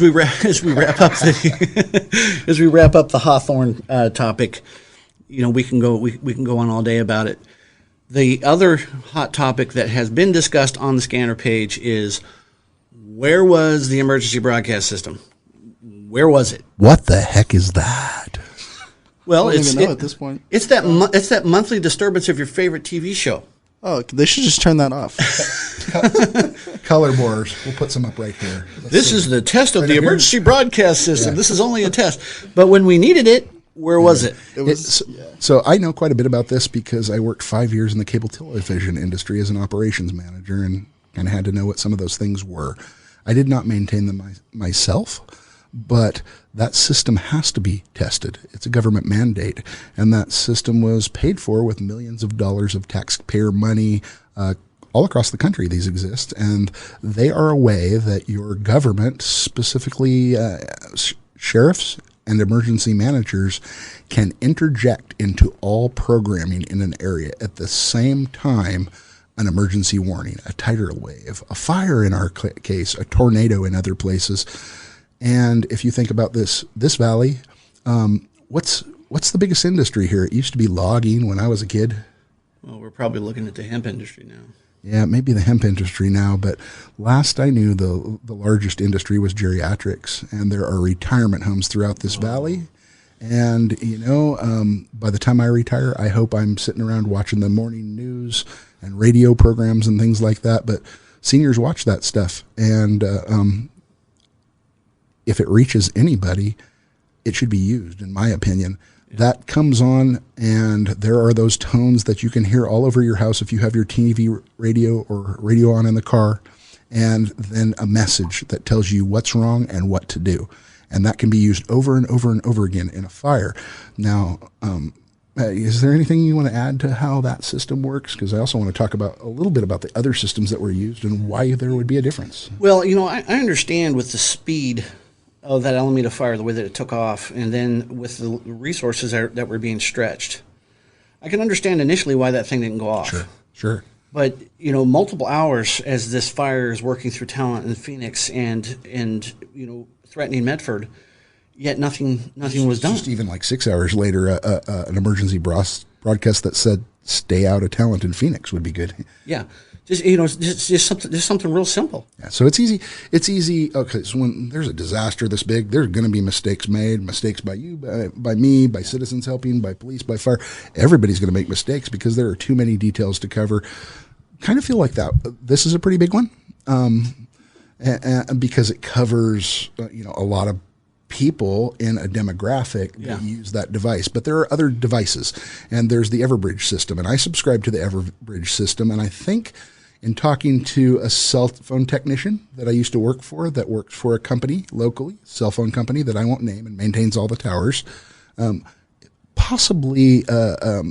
S5: wrap up the Hawthorne topic, we can go on all day about it. The other hot topic that has been discussed on the scanner page is, where was the emergency broadcast system? Where was it?
S4: What the heck is that?
S5: Well,
S6: I don't even know at this point.
S5: It's that monthly disturbance of your favorite TV show.
S6: Oh, they should just turn that off.
S4: Color borders. We'll put some up right here.
S5: This is the test of the emergency broadcast system. Yeah. This is only a test. But when we needed it, where was it?
S4: So I know quite a bit about this because I worked 5 years in the cable television industry as an operations manager, and kind of had to know what some of those things were. I did not maintain them myself, but that system has to be tested. It's a government mandate, and that system was paid for with millions of dollars of taxpayer money. All across the country these exist, and they are a way that your government, specifically sheriffs and emergency managers, can interject into all programming in an area at the same time. An emergency warning, a tidal wave, a fire in our case, a tornado in other places. And if you think about this valley, what's the biggest industry here? It used to be logging when I was a kid.
S5: Well, we're probably looking at the hemp industry now.
S4: Yeah, maybe the hemp industry now, but last I knew, the largest industry was geriatrics, and there are retirement homes throughout this valley. And, by the time I retire, I hope I'm sitting around watching the morning news and radio programs and things like that. But seniors watch that stuff, and if it reaches anybody, it should be used, in my opinion. That comes on, and there are those tones that you can hear all over your house if you have your TV radio or radio on in the car, and then a message that tells you what's wrong and what to do. And that can be used over and over and over again in a fire. Now, is there anything you want to add to how that system works? Because I also want to talk about a little bit about the other systems that were used and why there would be a difference.
S5: Well, I understand with the speed of that Alameda fire, the way that it took off, and then with the resources that were being stretched. I can understand initially why that thing didn't go off.
S4: Sure.
S5: But, multiple hours as this fire is working through Talent and Phoenix and threatening Medford, yet nothing was done.
S4: Just even like 6 hours later, an emergency broadcast that said stay out of Talented Phoenix would be good.
S5: Yeah. Just something real simple.
S4: Yeah, so it's easy. It's easy. Okay, so when there's a disaster this big, there's going to be mistakes made, mistakes by you, by me, by citizens helping, by police, by fire. Everybody's going to make mistakes because there are too many details to cover. Kind of feel like that. This is a pretty big one, and because it covers a lot of people in a demographic that use that device. But there are other devices, and there's the Everbridge system, and I subscribe to the Everbridge system, and I think in talking to a cell phone technician that I used to work for that works for a company locally, cell phone company that I won't name and maintains all the towers, possibly cell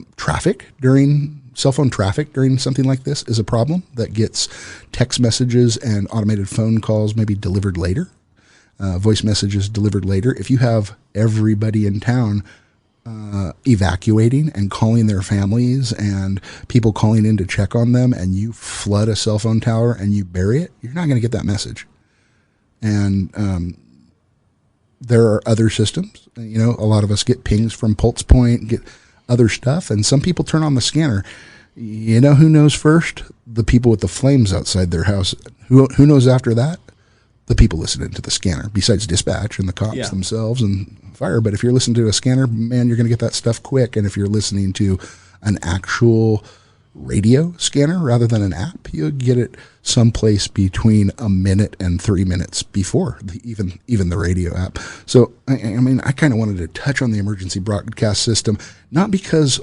S4: phone traffic during something like this is a problem that gets text messages and automated phone calls maybe delivered later. Voice messages delivered later. If you have everybody in town evacuating and calling their families and people calling in to check on them, and you flood a cell phone tower and you bury it, you're not going to get that message. And there are other systems. A lot of us get pings from PulsePoint, get other stuff, and some people turn on the scanner. You know who knows first? The people with the flames outside their house. Who knows after that? The people listening to the scanner, besides dispatch and the cops themselves and fire. But if you're listening to a scanner, man, you're going to get that stuff quick. And if you're listening to an actual radio scanner rather than an app, you'll get it someplace between a minute and 3 minutes before even the radio app. So, I kind of wanted to touch on the emergency broadcast system, not because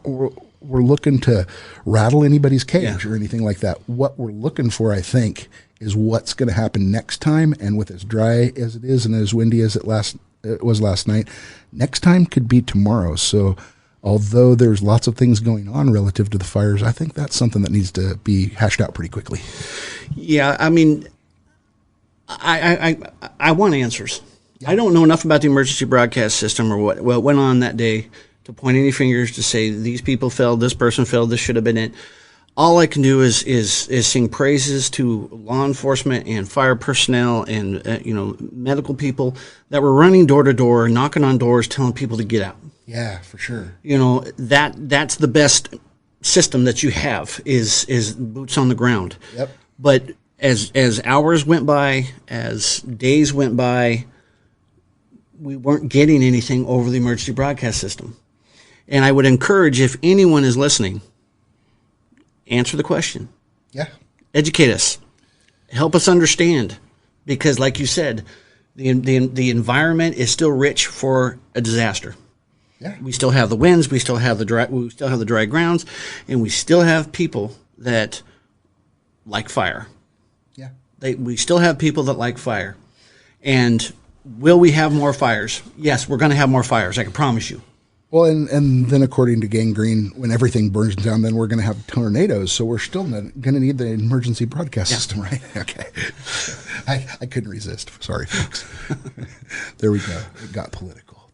S4: we're looking to rattle anybody's cage or anything like that. What we're looking for, I think, is what's going to happen next time. And with as dry as it is and as windy as it was last night, next time could be tomorrow. So although there's lots of things going on relative to the fires, I think that's something that needs to be hashed out pretty quickly.
S5: Yeah, I want answers. Yeah. I don't know enough about the emergency broadcast system or what went on that day to point any fingers to say these people failed, this person failed, this should have been it. All I can do is sing praises to law enforcement and fire personnel and medical people that were running door to door, knocking on doors, telling people to get out.
S4: Yeah, for sure.
S5: That's the best system that you have is boots on the ground.
S4: Yep.
S5: But as hours went by, as days went by, we weren't getting anything over the emergency broadcast system. And I would encourage, if anyone is listening, answer the question.
S4: Yeah.
S5: Educate us. Help us understand. Because like you said, the environment is still rich for a disaster.
S4: Yeah.
S5: We still have the winds, we still have the dry grounds, and we still have people that like fire.
S4: Yeah.
S5: We still have people that like fire. And will we have more fires? Yes, we're going to have more fires, I can promise you.
S4: Well, and then according to Gangrene, when everything burns down, then we're going to have tornadoes. So we're still going to need the emergency broadcast system, right? Okay. I couldn't resist. Sorry, folks. There we go. It got political.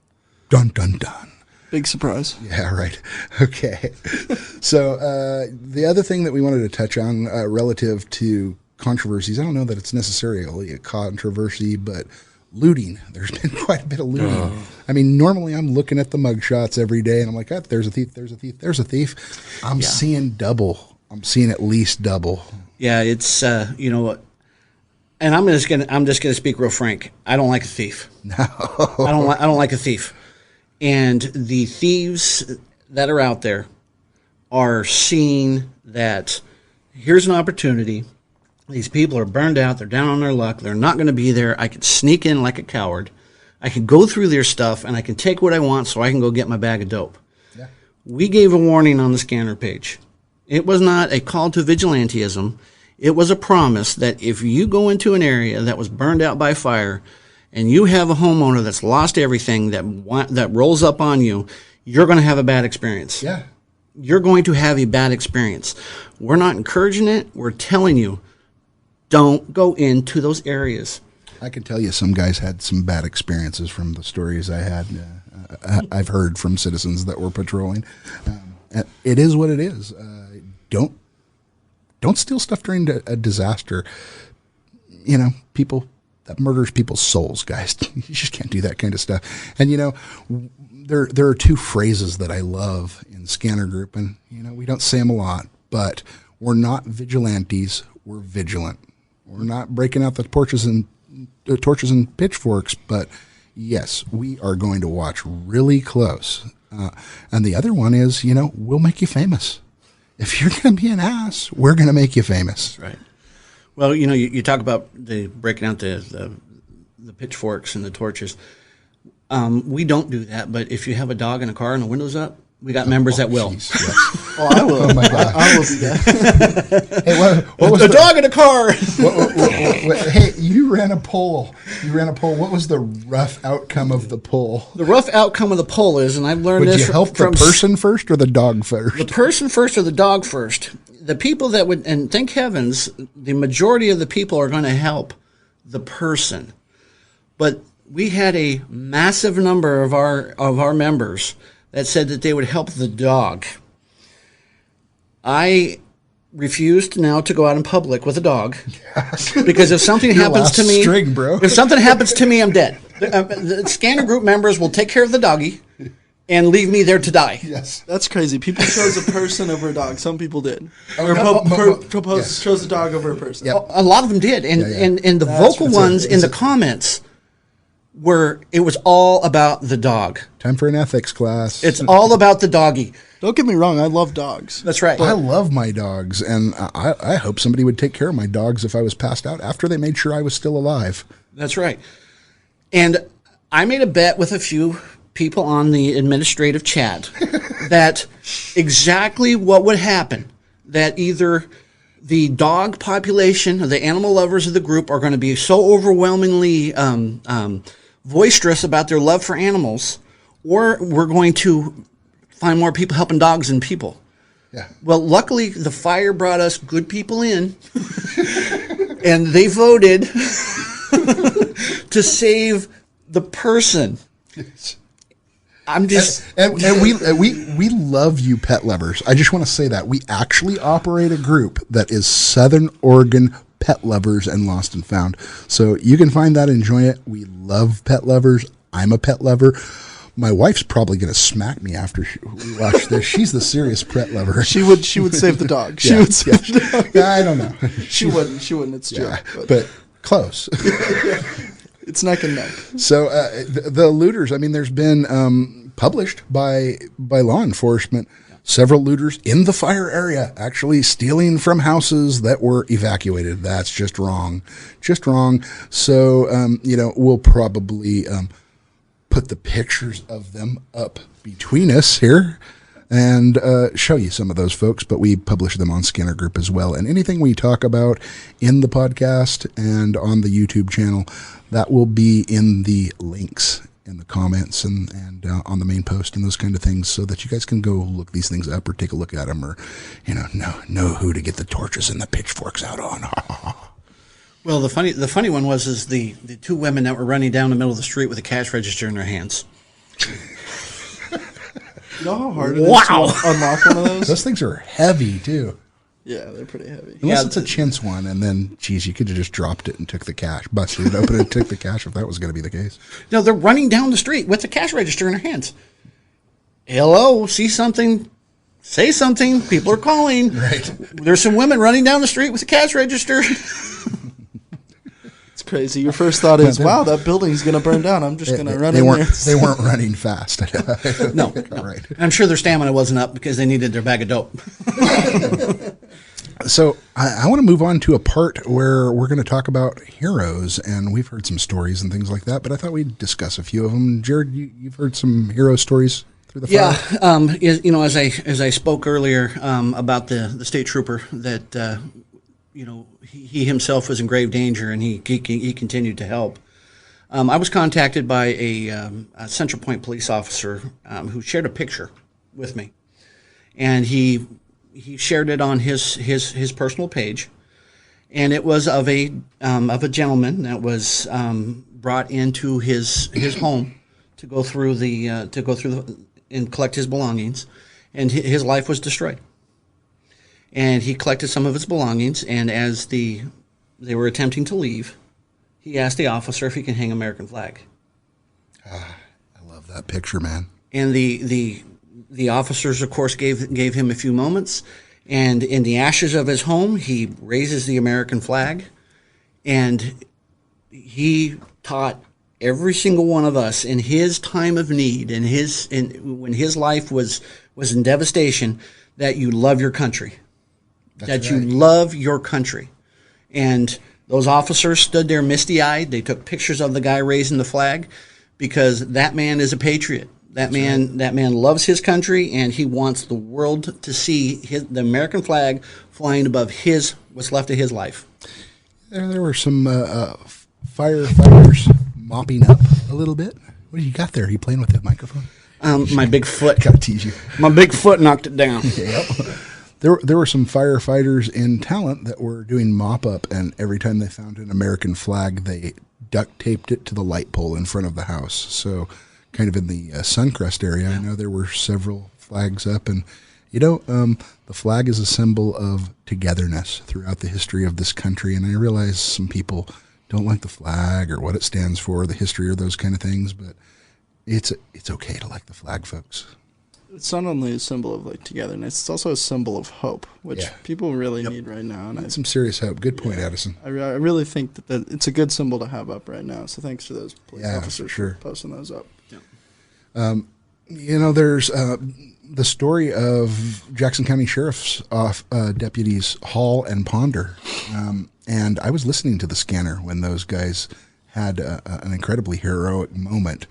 S4: Dun, dun, dun.
S6: Big surprise.
S4: Yeah, right. Okay. So the other thing that we wanted to touch on relative to controversies, I don't know that it's necessarily a controversy, but looting. There's been quite a bit of looting. Oh. Normally I'm looking at the mugshots every day, and I'm like, there's a thief, there's a thief, there's a thief. I'm seeing double. I'm seeing at least double.
S5: Yeah, it's and I'm just gonna speak real frank. I don't like a thief.
S4: No,
S5: I don't like a thief. And the thieves that are out there are seeing that here's an opportunity. These people are burned out. They're down on their luck. They're not going to be there. I could sneak in like a coward. I can go through their stuff, and I can take what I want so I can go get my bag of dope.
S4: Yeah.
S5: We gave a warning on the scanner page. It was not a call to vigilantism. It was a promise that if you go into an area that was burned out by fire and you have a homeowner that's lost everything that rolls up on you, you're going to have a bad experience.
S4: Yeah.
S5: You're going to have a bad experience. We're not encouraging it. We're telling you, don't go into those areas.
S4: I can tell you some guys had some bad experiences from the stories I had. I've heard from citizens that were patrolling. It is what it is. Don't steal stuff during a disaster. People, that murders people's souls, guys. You just can't do that kind of stuff. And, there are two phrases that I love in Scanner Group, and, we don't say them a lot, but we're not vigilantes, we're vigilant. We're not breaking out the torches and pitchforks, but yes, we are going to watch really close. And the other one is, we'll make you famous. If you're going to be an ass, we're going to make you famous.
S5: That's right. Well, you talk about the breaking out the pitchforks and the torches. We don't do that, but if you have a dog in a car and the window's up, we got members that will.
S4: Geez, yes.
S6: I will. Oh my God. I will do that.
S4: Hey, what was
S5: a dog in a car.
S4: Hey, you ran a poll. What was the rough outcome of the poll?
S5: The rough outcome of the poll is, and I've learned
S4: Would
S5: this
S4: you help
S5: from
S4: the person first or the dog first?
S5: the person first or the dog first. The people that would, and thank heavens, the majority of the people are going to help the person. But we had a massive number of our members that said that they would help the dog. I refused now to go out in public with a dog because if something happens to me, if something happens to me, I'm dead. The Scanner Group members will take care of the doggy and leave me there to die.
S4: Yes,
S6: that's crazy. People chose a person over a dog. Some people did. Chose a dog over a person.
S5: Yep. A lot of them did, and the vocal ones in the comments it was all about the dog.
S4: Time for an ethics class.
S5: It's all about the doggy.
S6: Don't get me wrong, I love dogs.
S5: That's right.
S4: I love my dogs, and I hope somebody would take care of my dogs if I was passed out after they made sure I was still alive.
S5: That's right. And I made a bet with a few people on the administrative chat that exactly what would happen, that either the dog population or the animal lovers of the group are going to be so overwhelmingly boisterous about their love for animals, or we're going to find more people helping dogs than people.
S4: Yeah.
S5: Well, luckily, the fire brought us good people in, and they voted to save the person. I'm just
S4: and we love you, pet lovers. I just want to say that we actually operate a group that is Southern Oregon pet lovers and lost and found. So you can find that and enjoy it. We love pet lovers. I'm a pet lover. My wife's probably going to smack me after we watch this. She's the serious pet lover.
S6: She would save the dog. She would save the dog.
S4: Yeah, I don't know.
S6: She wouldn't. It's true.
S4: But close.
S6: It's neck and neck.
S4: So the looters, there's been published by law enforcement, several looters in the fire area actually stealing from houses that were evacuated. That's just wrong. Just wrong. So, we'll probably put the pictures of them up between us here and show you some of those folks, but we publish them on Scanner Group as well. And anything we talk about in the podcast and on the YouTube channel, that will be in the links in the comments and on the main post and those kind of things, so that you guys can go look these things up or take a look at them, or know who to get the torches and the pitchforks out on.
S5: Well, the funny one was the two women that were running down the middle of the street with a cash register in their hands.
S6: You know how hard it is to unlock one of those?
S4: Those things are heavy too.
S6: Yeah, they're pretty heavy.
S4: Unless it's a chintz one, and then, geez, you could have just dropped it and took the cash. Busted it open and took the cash if that was going to be the case.
S5: No, they're running down the street with the cash register in their hands. Hello, see something, say something. People are calling.
S4: Right.
S5: There's some women running down the street with a cash register.
S6: It's crazy. Your first thought is, wow, that building's going to burn down. I'm just going to run in there.
S4: They weren't running fast.
S5: No.
S4: Right.
S5: I'm sure their stamina wasn't up because they needed their bag of dope.
S4: So I want to move on to a part where we're going to talk about heroes, and we've heard some stories and things like that, but I thought we'd discuss a few of them. Jared, you've heard some hero stories through the fire?
S5: Yeah. As I spoke earlier about the state trooper that, he himself was in grave danger, and he continued to help. I was contacted by a Central Point police officer who shared a picture with me, and he shared it on his personal page, and it was of a gentleman that was brought into his home to go through and collect his belongings, and his life was destroyed. And he collected some of his belongings, and as they were attempting to leave, he asked the officer if he can hang American flag.
S4: I love that picture, man.
S5: And the officers, of course, gave him a few moments. And in the ashes of his home, he raises the American flag. And he taught every single one of us in his time of need, when his life was in devastation, that you love your country. That's right. You love your country. And those officers stood there misty-eyed. They took pictures of the guy raising the flag because that man is a patriot. That man loves his country, and he wants the world to see the American flag flying above what's left of his life.
S4: There were some firefighters mopping up a little bit. What do you got there? Are you playing with that microphone?
S5: My big foot.
S4: Gotta tease you.
S5: My big foot knocked it down.
S4: Yep. There were some firefighters in Talent that were doing mop up, and every time they found an American flag, they duct taped it to the light pole in front of the house. So, kind of in the Suncrest area, I know there were several flags up, and the flag is a symbol of togetherness throughout the history of this country. And I realize some people don't like the flag or what it stands for, the history or those kind of things, but it's okay to like the flag, folks.
S6: It's not only a symbol of like togetherness; it's also a symbol of hope, which people really need right now. And
S4: some serious hope. Good point, Addison.
S6: I really think that it's a good symbol to have up right now. So thanks to those police officers for posting those up.
S5: Yeah.
S4: There's the story of Jackson County Sheriff's deputies Hall and Ponder, and I was listening to the scanner when those guys had an incredibly heroic moment.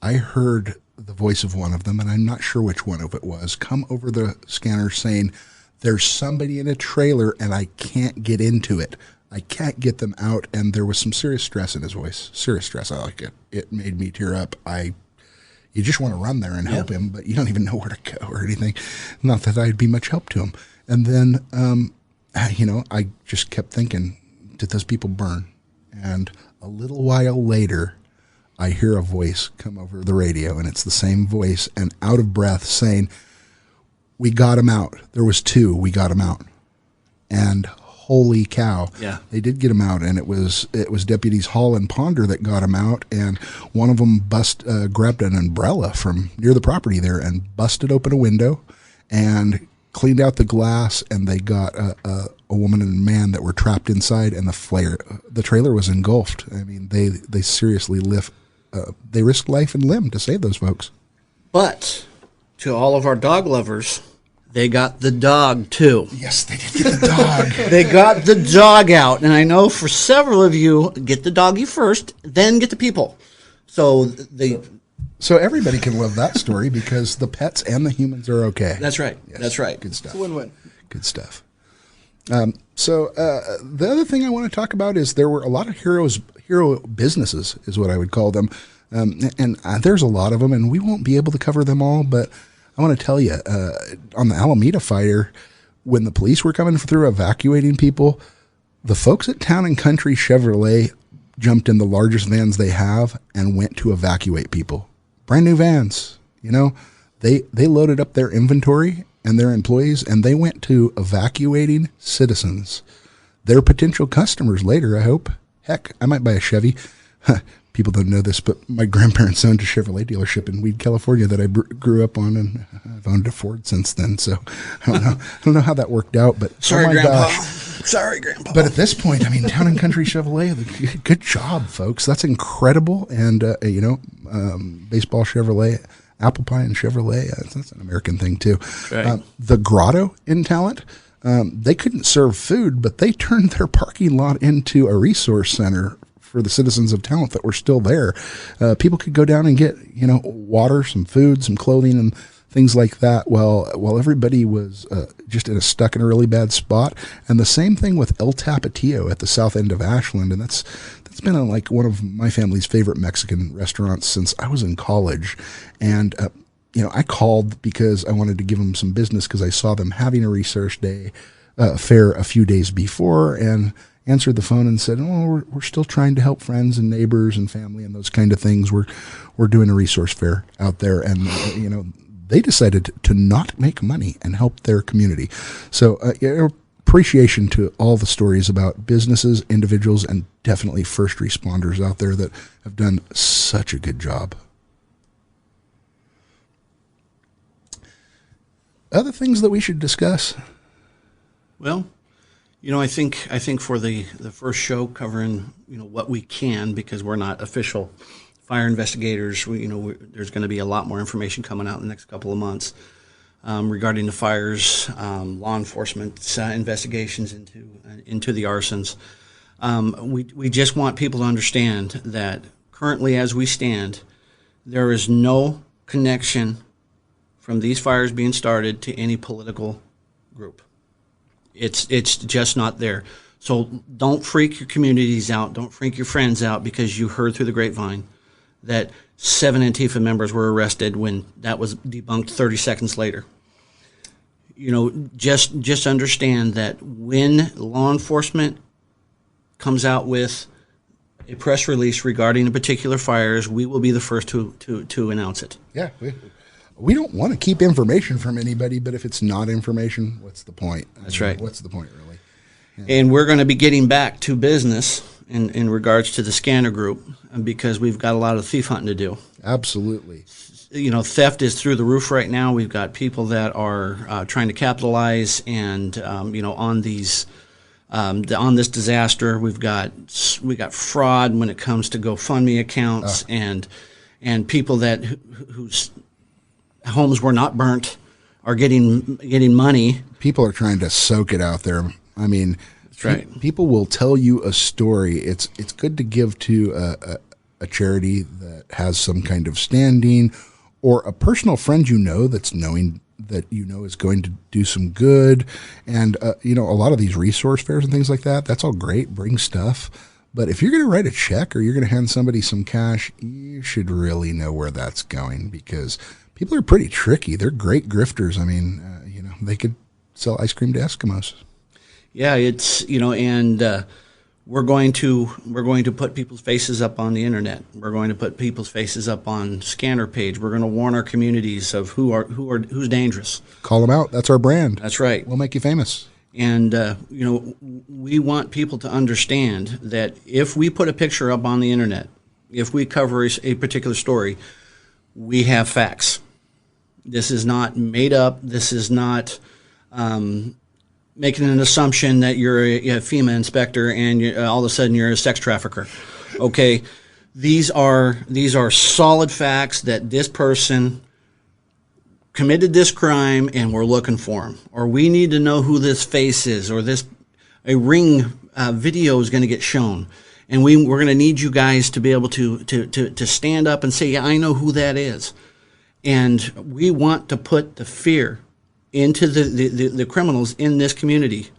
S4: I heard the voice of one of them, and I'm not sure which one of it was, come over the scanner saying, "There's somebody in a trailer and I can't get into it. I can't get them out." And there was some serious stress in his voice. Serious stress. I like it. It made me tear up. You just want to run there and help him, but you don't even know where to go or anything. Not that I'd be much help to him. And then, I just kept thinking, did those people burn? And a little while later, I hear a voice come over the radio, and it's the same voice, and out of breath, saying, "We got him out. There was 2. We got him out." And holy cow, they did get him out, and it was deputies Hall and Ponder that got him out, and one of them grabbed an umbrella from near the property there and busted open a window and cleaned out the glass, and they got a woman and a man that were trapped inside, and the trailer was engulfed. I mean, they seriously they risked life and limb to save those folks.
S5: But to all of our dog lovers, they got the dog too.
S4: Yes, they did get the dog.
S5: They got the dog out, and I know for several of you, get the doggy first, then get the people. So
S4: everybody can love that story because the pets and the humans are okay.
S5: That's right. Yes, that's right.
S4: Good stuff.
S6: It's a win-win.
S4: Good stuff. The other thing I want to talk about is there were a lot of hero businesses, is what I would call them. And there's a lot of them, and we won't be able to cover them all, but I want to tell you, on the Almeda fire, when the police were coming through evacuating people, the folks at Town and Country Chevrolet jumped in the largest vans they have and went to evacuate people. Brand new vans, they loaded up their inventory and their employees, and they went to evacuating citizens. They're potential customers later, I hope. Heck, I might buy a Chevy. People don't know this, but my grandparents owned a Chevrolet dealership in Weed, California that I grew up on, and I've owned a Ford since then. So I don't know how that worked out, but
S5: sorry, Grandpa.
S4: Gosh.
S5: Sorry, Grandpa.
S4: But at this point, I mean, Town and Country Chevrolet, good job, folks. That's incredible. And Baseball Chevrolet, Apple Pie and Chevrolet, that's an American thing too.
S5: Right.
S4: The Grotto in Talent, they couldn't serve food, but they turned their parking lot into a resource center for the citizens of Talent that were still there. People could go down and get, water, some food, some clothing, and things like that while everybody was just stuck in a really bad spot. And the same thing with El Tapatio at the south end of Ashland, and that's been one of my family's favorite Mexican restaurants since I was in college. And I called because I wanted to give them some business because I saw them having a resource day fair a few days before, and answered the phone and said, "Oh, we're still trying to help friends and neighbors and family and those kind of things. We're doing a resource fair out there," and they decided to not make money and help their community. So appreciation to all the stories about businesses, individuals, and definitely first responders out there that have done such a good job. Other things that we should discuss?
S5: Well, I think for the first show covering, what we can, because we're not official fire investigators, there's going to be a lot more information coming out in the next couple of months regarding the fires, law enforcement investigations into the arsons. We just want people to understand that currently, as we stand, there is no connection from these fires being started to any political group. It's just not there. So don't freak your communities out. Don't freak your friends out because you heard through the grapevine that 7 Antifa members were arrested when that was debunked 30 seconds later. Just understand that when law enforcement comes out with a press release regarding a particular fires, we will be the first to announce it.
S4: Yeah. We don't want to keep information from anybody, but if it's not information, what's the point?
S5: That's right.
S4: What's the point, really? Yeah.
S5: And we're going to be getting back to business in regards to the scanner group because we've got a lot of thief hunting to do.
S4: Absolutely.
S5: Theft is through the roof right now. We've got people that are trying to capitalize and, on these on this disaster. We got fraud when it comes to GoFundMe accounts and people that whose homes were not burnt are getting money.
S4: People are trying to soak it out there. I mean,
S5: that's right.
S4: People will tell you a story. It's good to give to a charity that has some kind of standing, or a personal friend that's knowing that is going to do some good. And a lot of these resource fairs and things like that, that's all great. Bring stuff. But if you're going to write a check or you're going to hand somebody some cash, you should really know where that's going, because people are pretty tricky. They're great grifters. I mean, they could sell ice cream to Eskimos.
S5: Yeah, it's and we're going to put people's faces up on the internet. We're going to put people's faces up on scanner page. We're going to warn our communities of who's dangerous.
S4: Call them out. That's our brand.
S5: That's right.
S4: We'll make you famous.
S5: And we want people to understand that if we put a picture up on the internet, if we cover a particular story, we have facts. This is not made up. This is not making an assumption that you're a FEMA inspector and all of a sudden you're a sex trafficker. Okay, these are solid facts that this person committed this crime and we're looking for him, or we need to know who this face is, or a ring video is going to get shown, and we're going to need you guys to be able to stand up and say, yeah, I know who that is. And we want to put the fear into the criminals in this community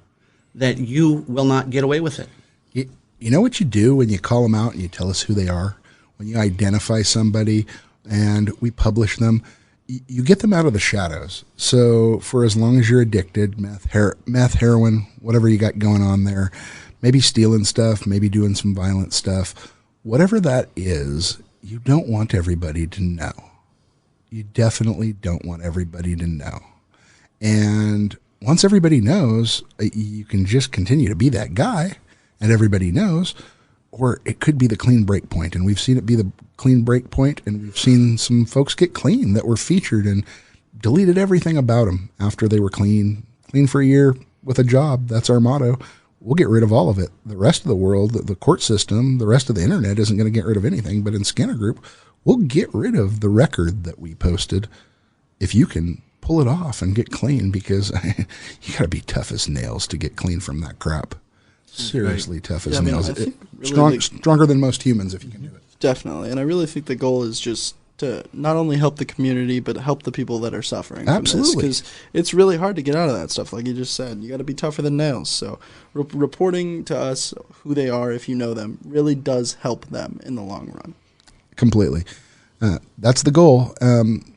S5: that you will not get away with it.
S4: You know what you do when you call them out and you tell us who they are? When you identify somebody and we publish them, you get them out of the shadows. So for as long as you're addicted, meth, heroin, whatever you got going on there, maybe stealing stuff, maybe doing some violent stuff, whatever that is, you don't want everybody to know. You definitely don't want everybody to know. And once everybody knows, you can just continue to be that guy and everybody knows, or it could be the clean break point. And we've seen it be the clean break point, and we've seen some folks get clean that were featured and deleted everything about them after they were clean for a year with a job. That's our motto. We'll get rid of all of it. The rest of the world, the court system, the rest of the internet isn't going to get rid of anything. But in Scanner Group, we'll get rid of the record that we posted if you can pull it off and get clean, because you got to be tough as nails to get clean from that crap. Seriously, right. Tough as nails. Really stronger than most humans if you can do it.
S6: Definitely. And I really think the goal is just to not only help the community, but help the people that are suffering.
S4: Absolutely.
S6: Because it's really hard to get out of that stuff. Like you just said, you got to be tougher than nails. So reporting to us who they are, if you know them, really does help them in the long run. Completely.
S4: That's the goal.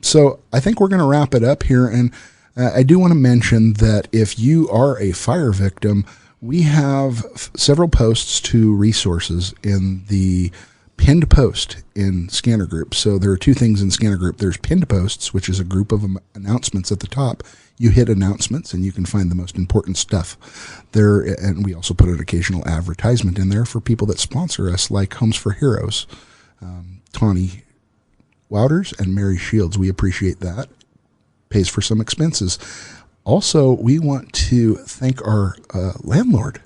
S4: So I think we're going to wrap it up here. And I do want to mention that if you are a fire victim, we have several posts to resources in the pinned post in Scanner Group. So there are two things in Scanner Group. There's pinned posts, which is a group of announcements at the top. you hit announcements and you can find the most important stuff there. And we also put an occasional advertisement in there for people that sponsor us, like Homes for Heroes, Tawny Wouters and Mary Shields. We appreciate that. Pays for some expenses. Also, we want to thank our landlord,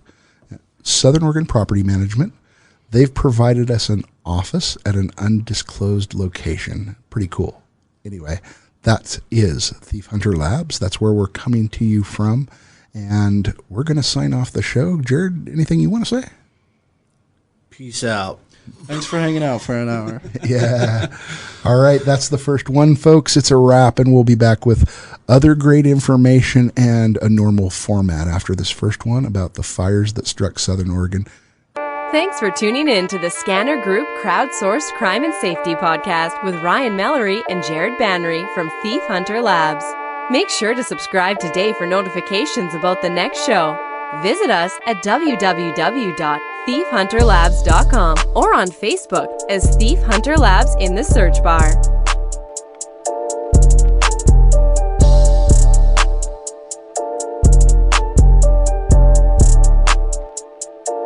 S4: Southern Oregon Property Management. They've provided us an office at an undisclosed location. Pretty cool. Anyway, that is ThiefHunter Labs. That's where we're coming to you from. And we're going to sign off the show. Jared, anything you want to say?
S5: Peace out.
S6: Thanks for hanging out for an hour.
S4: Yeah. All right. That's the first one, folks. It's a wrap, and we'll be back with other great information and a normal format after this first one about the fires that struck Southern Oregon.
S3: Thanks for tuning in to the Scanner Group Crowdsourced Crime and Safety Podcast with Ryan Mallory and Jared Banry from ThiefHunter Labs. Make sure to subscribe today for notifications about the next show. Visit us at www.thiefhunterlabs.com or on Facebook as Thief Hunter Labs in the search bar.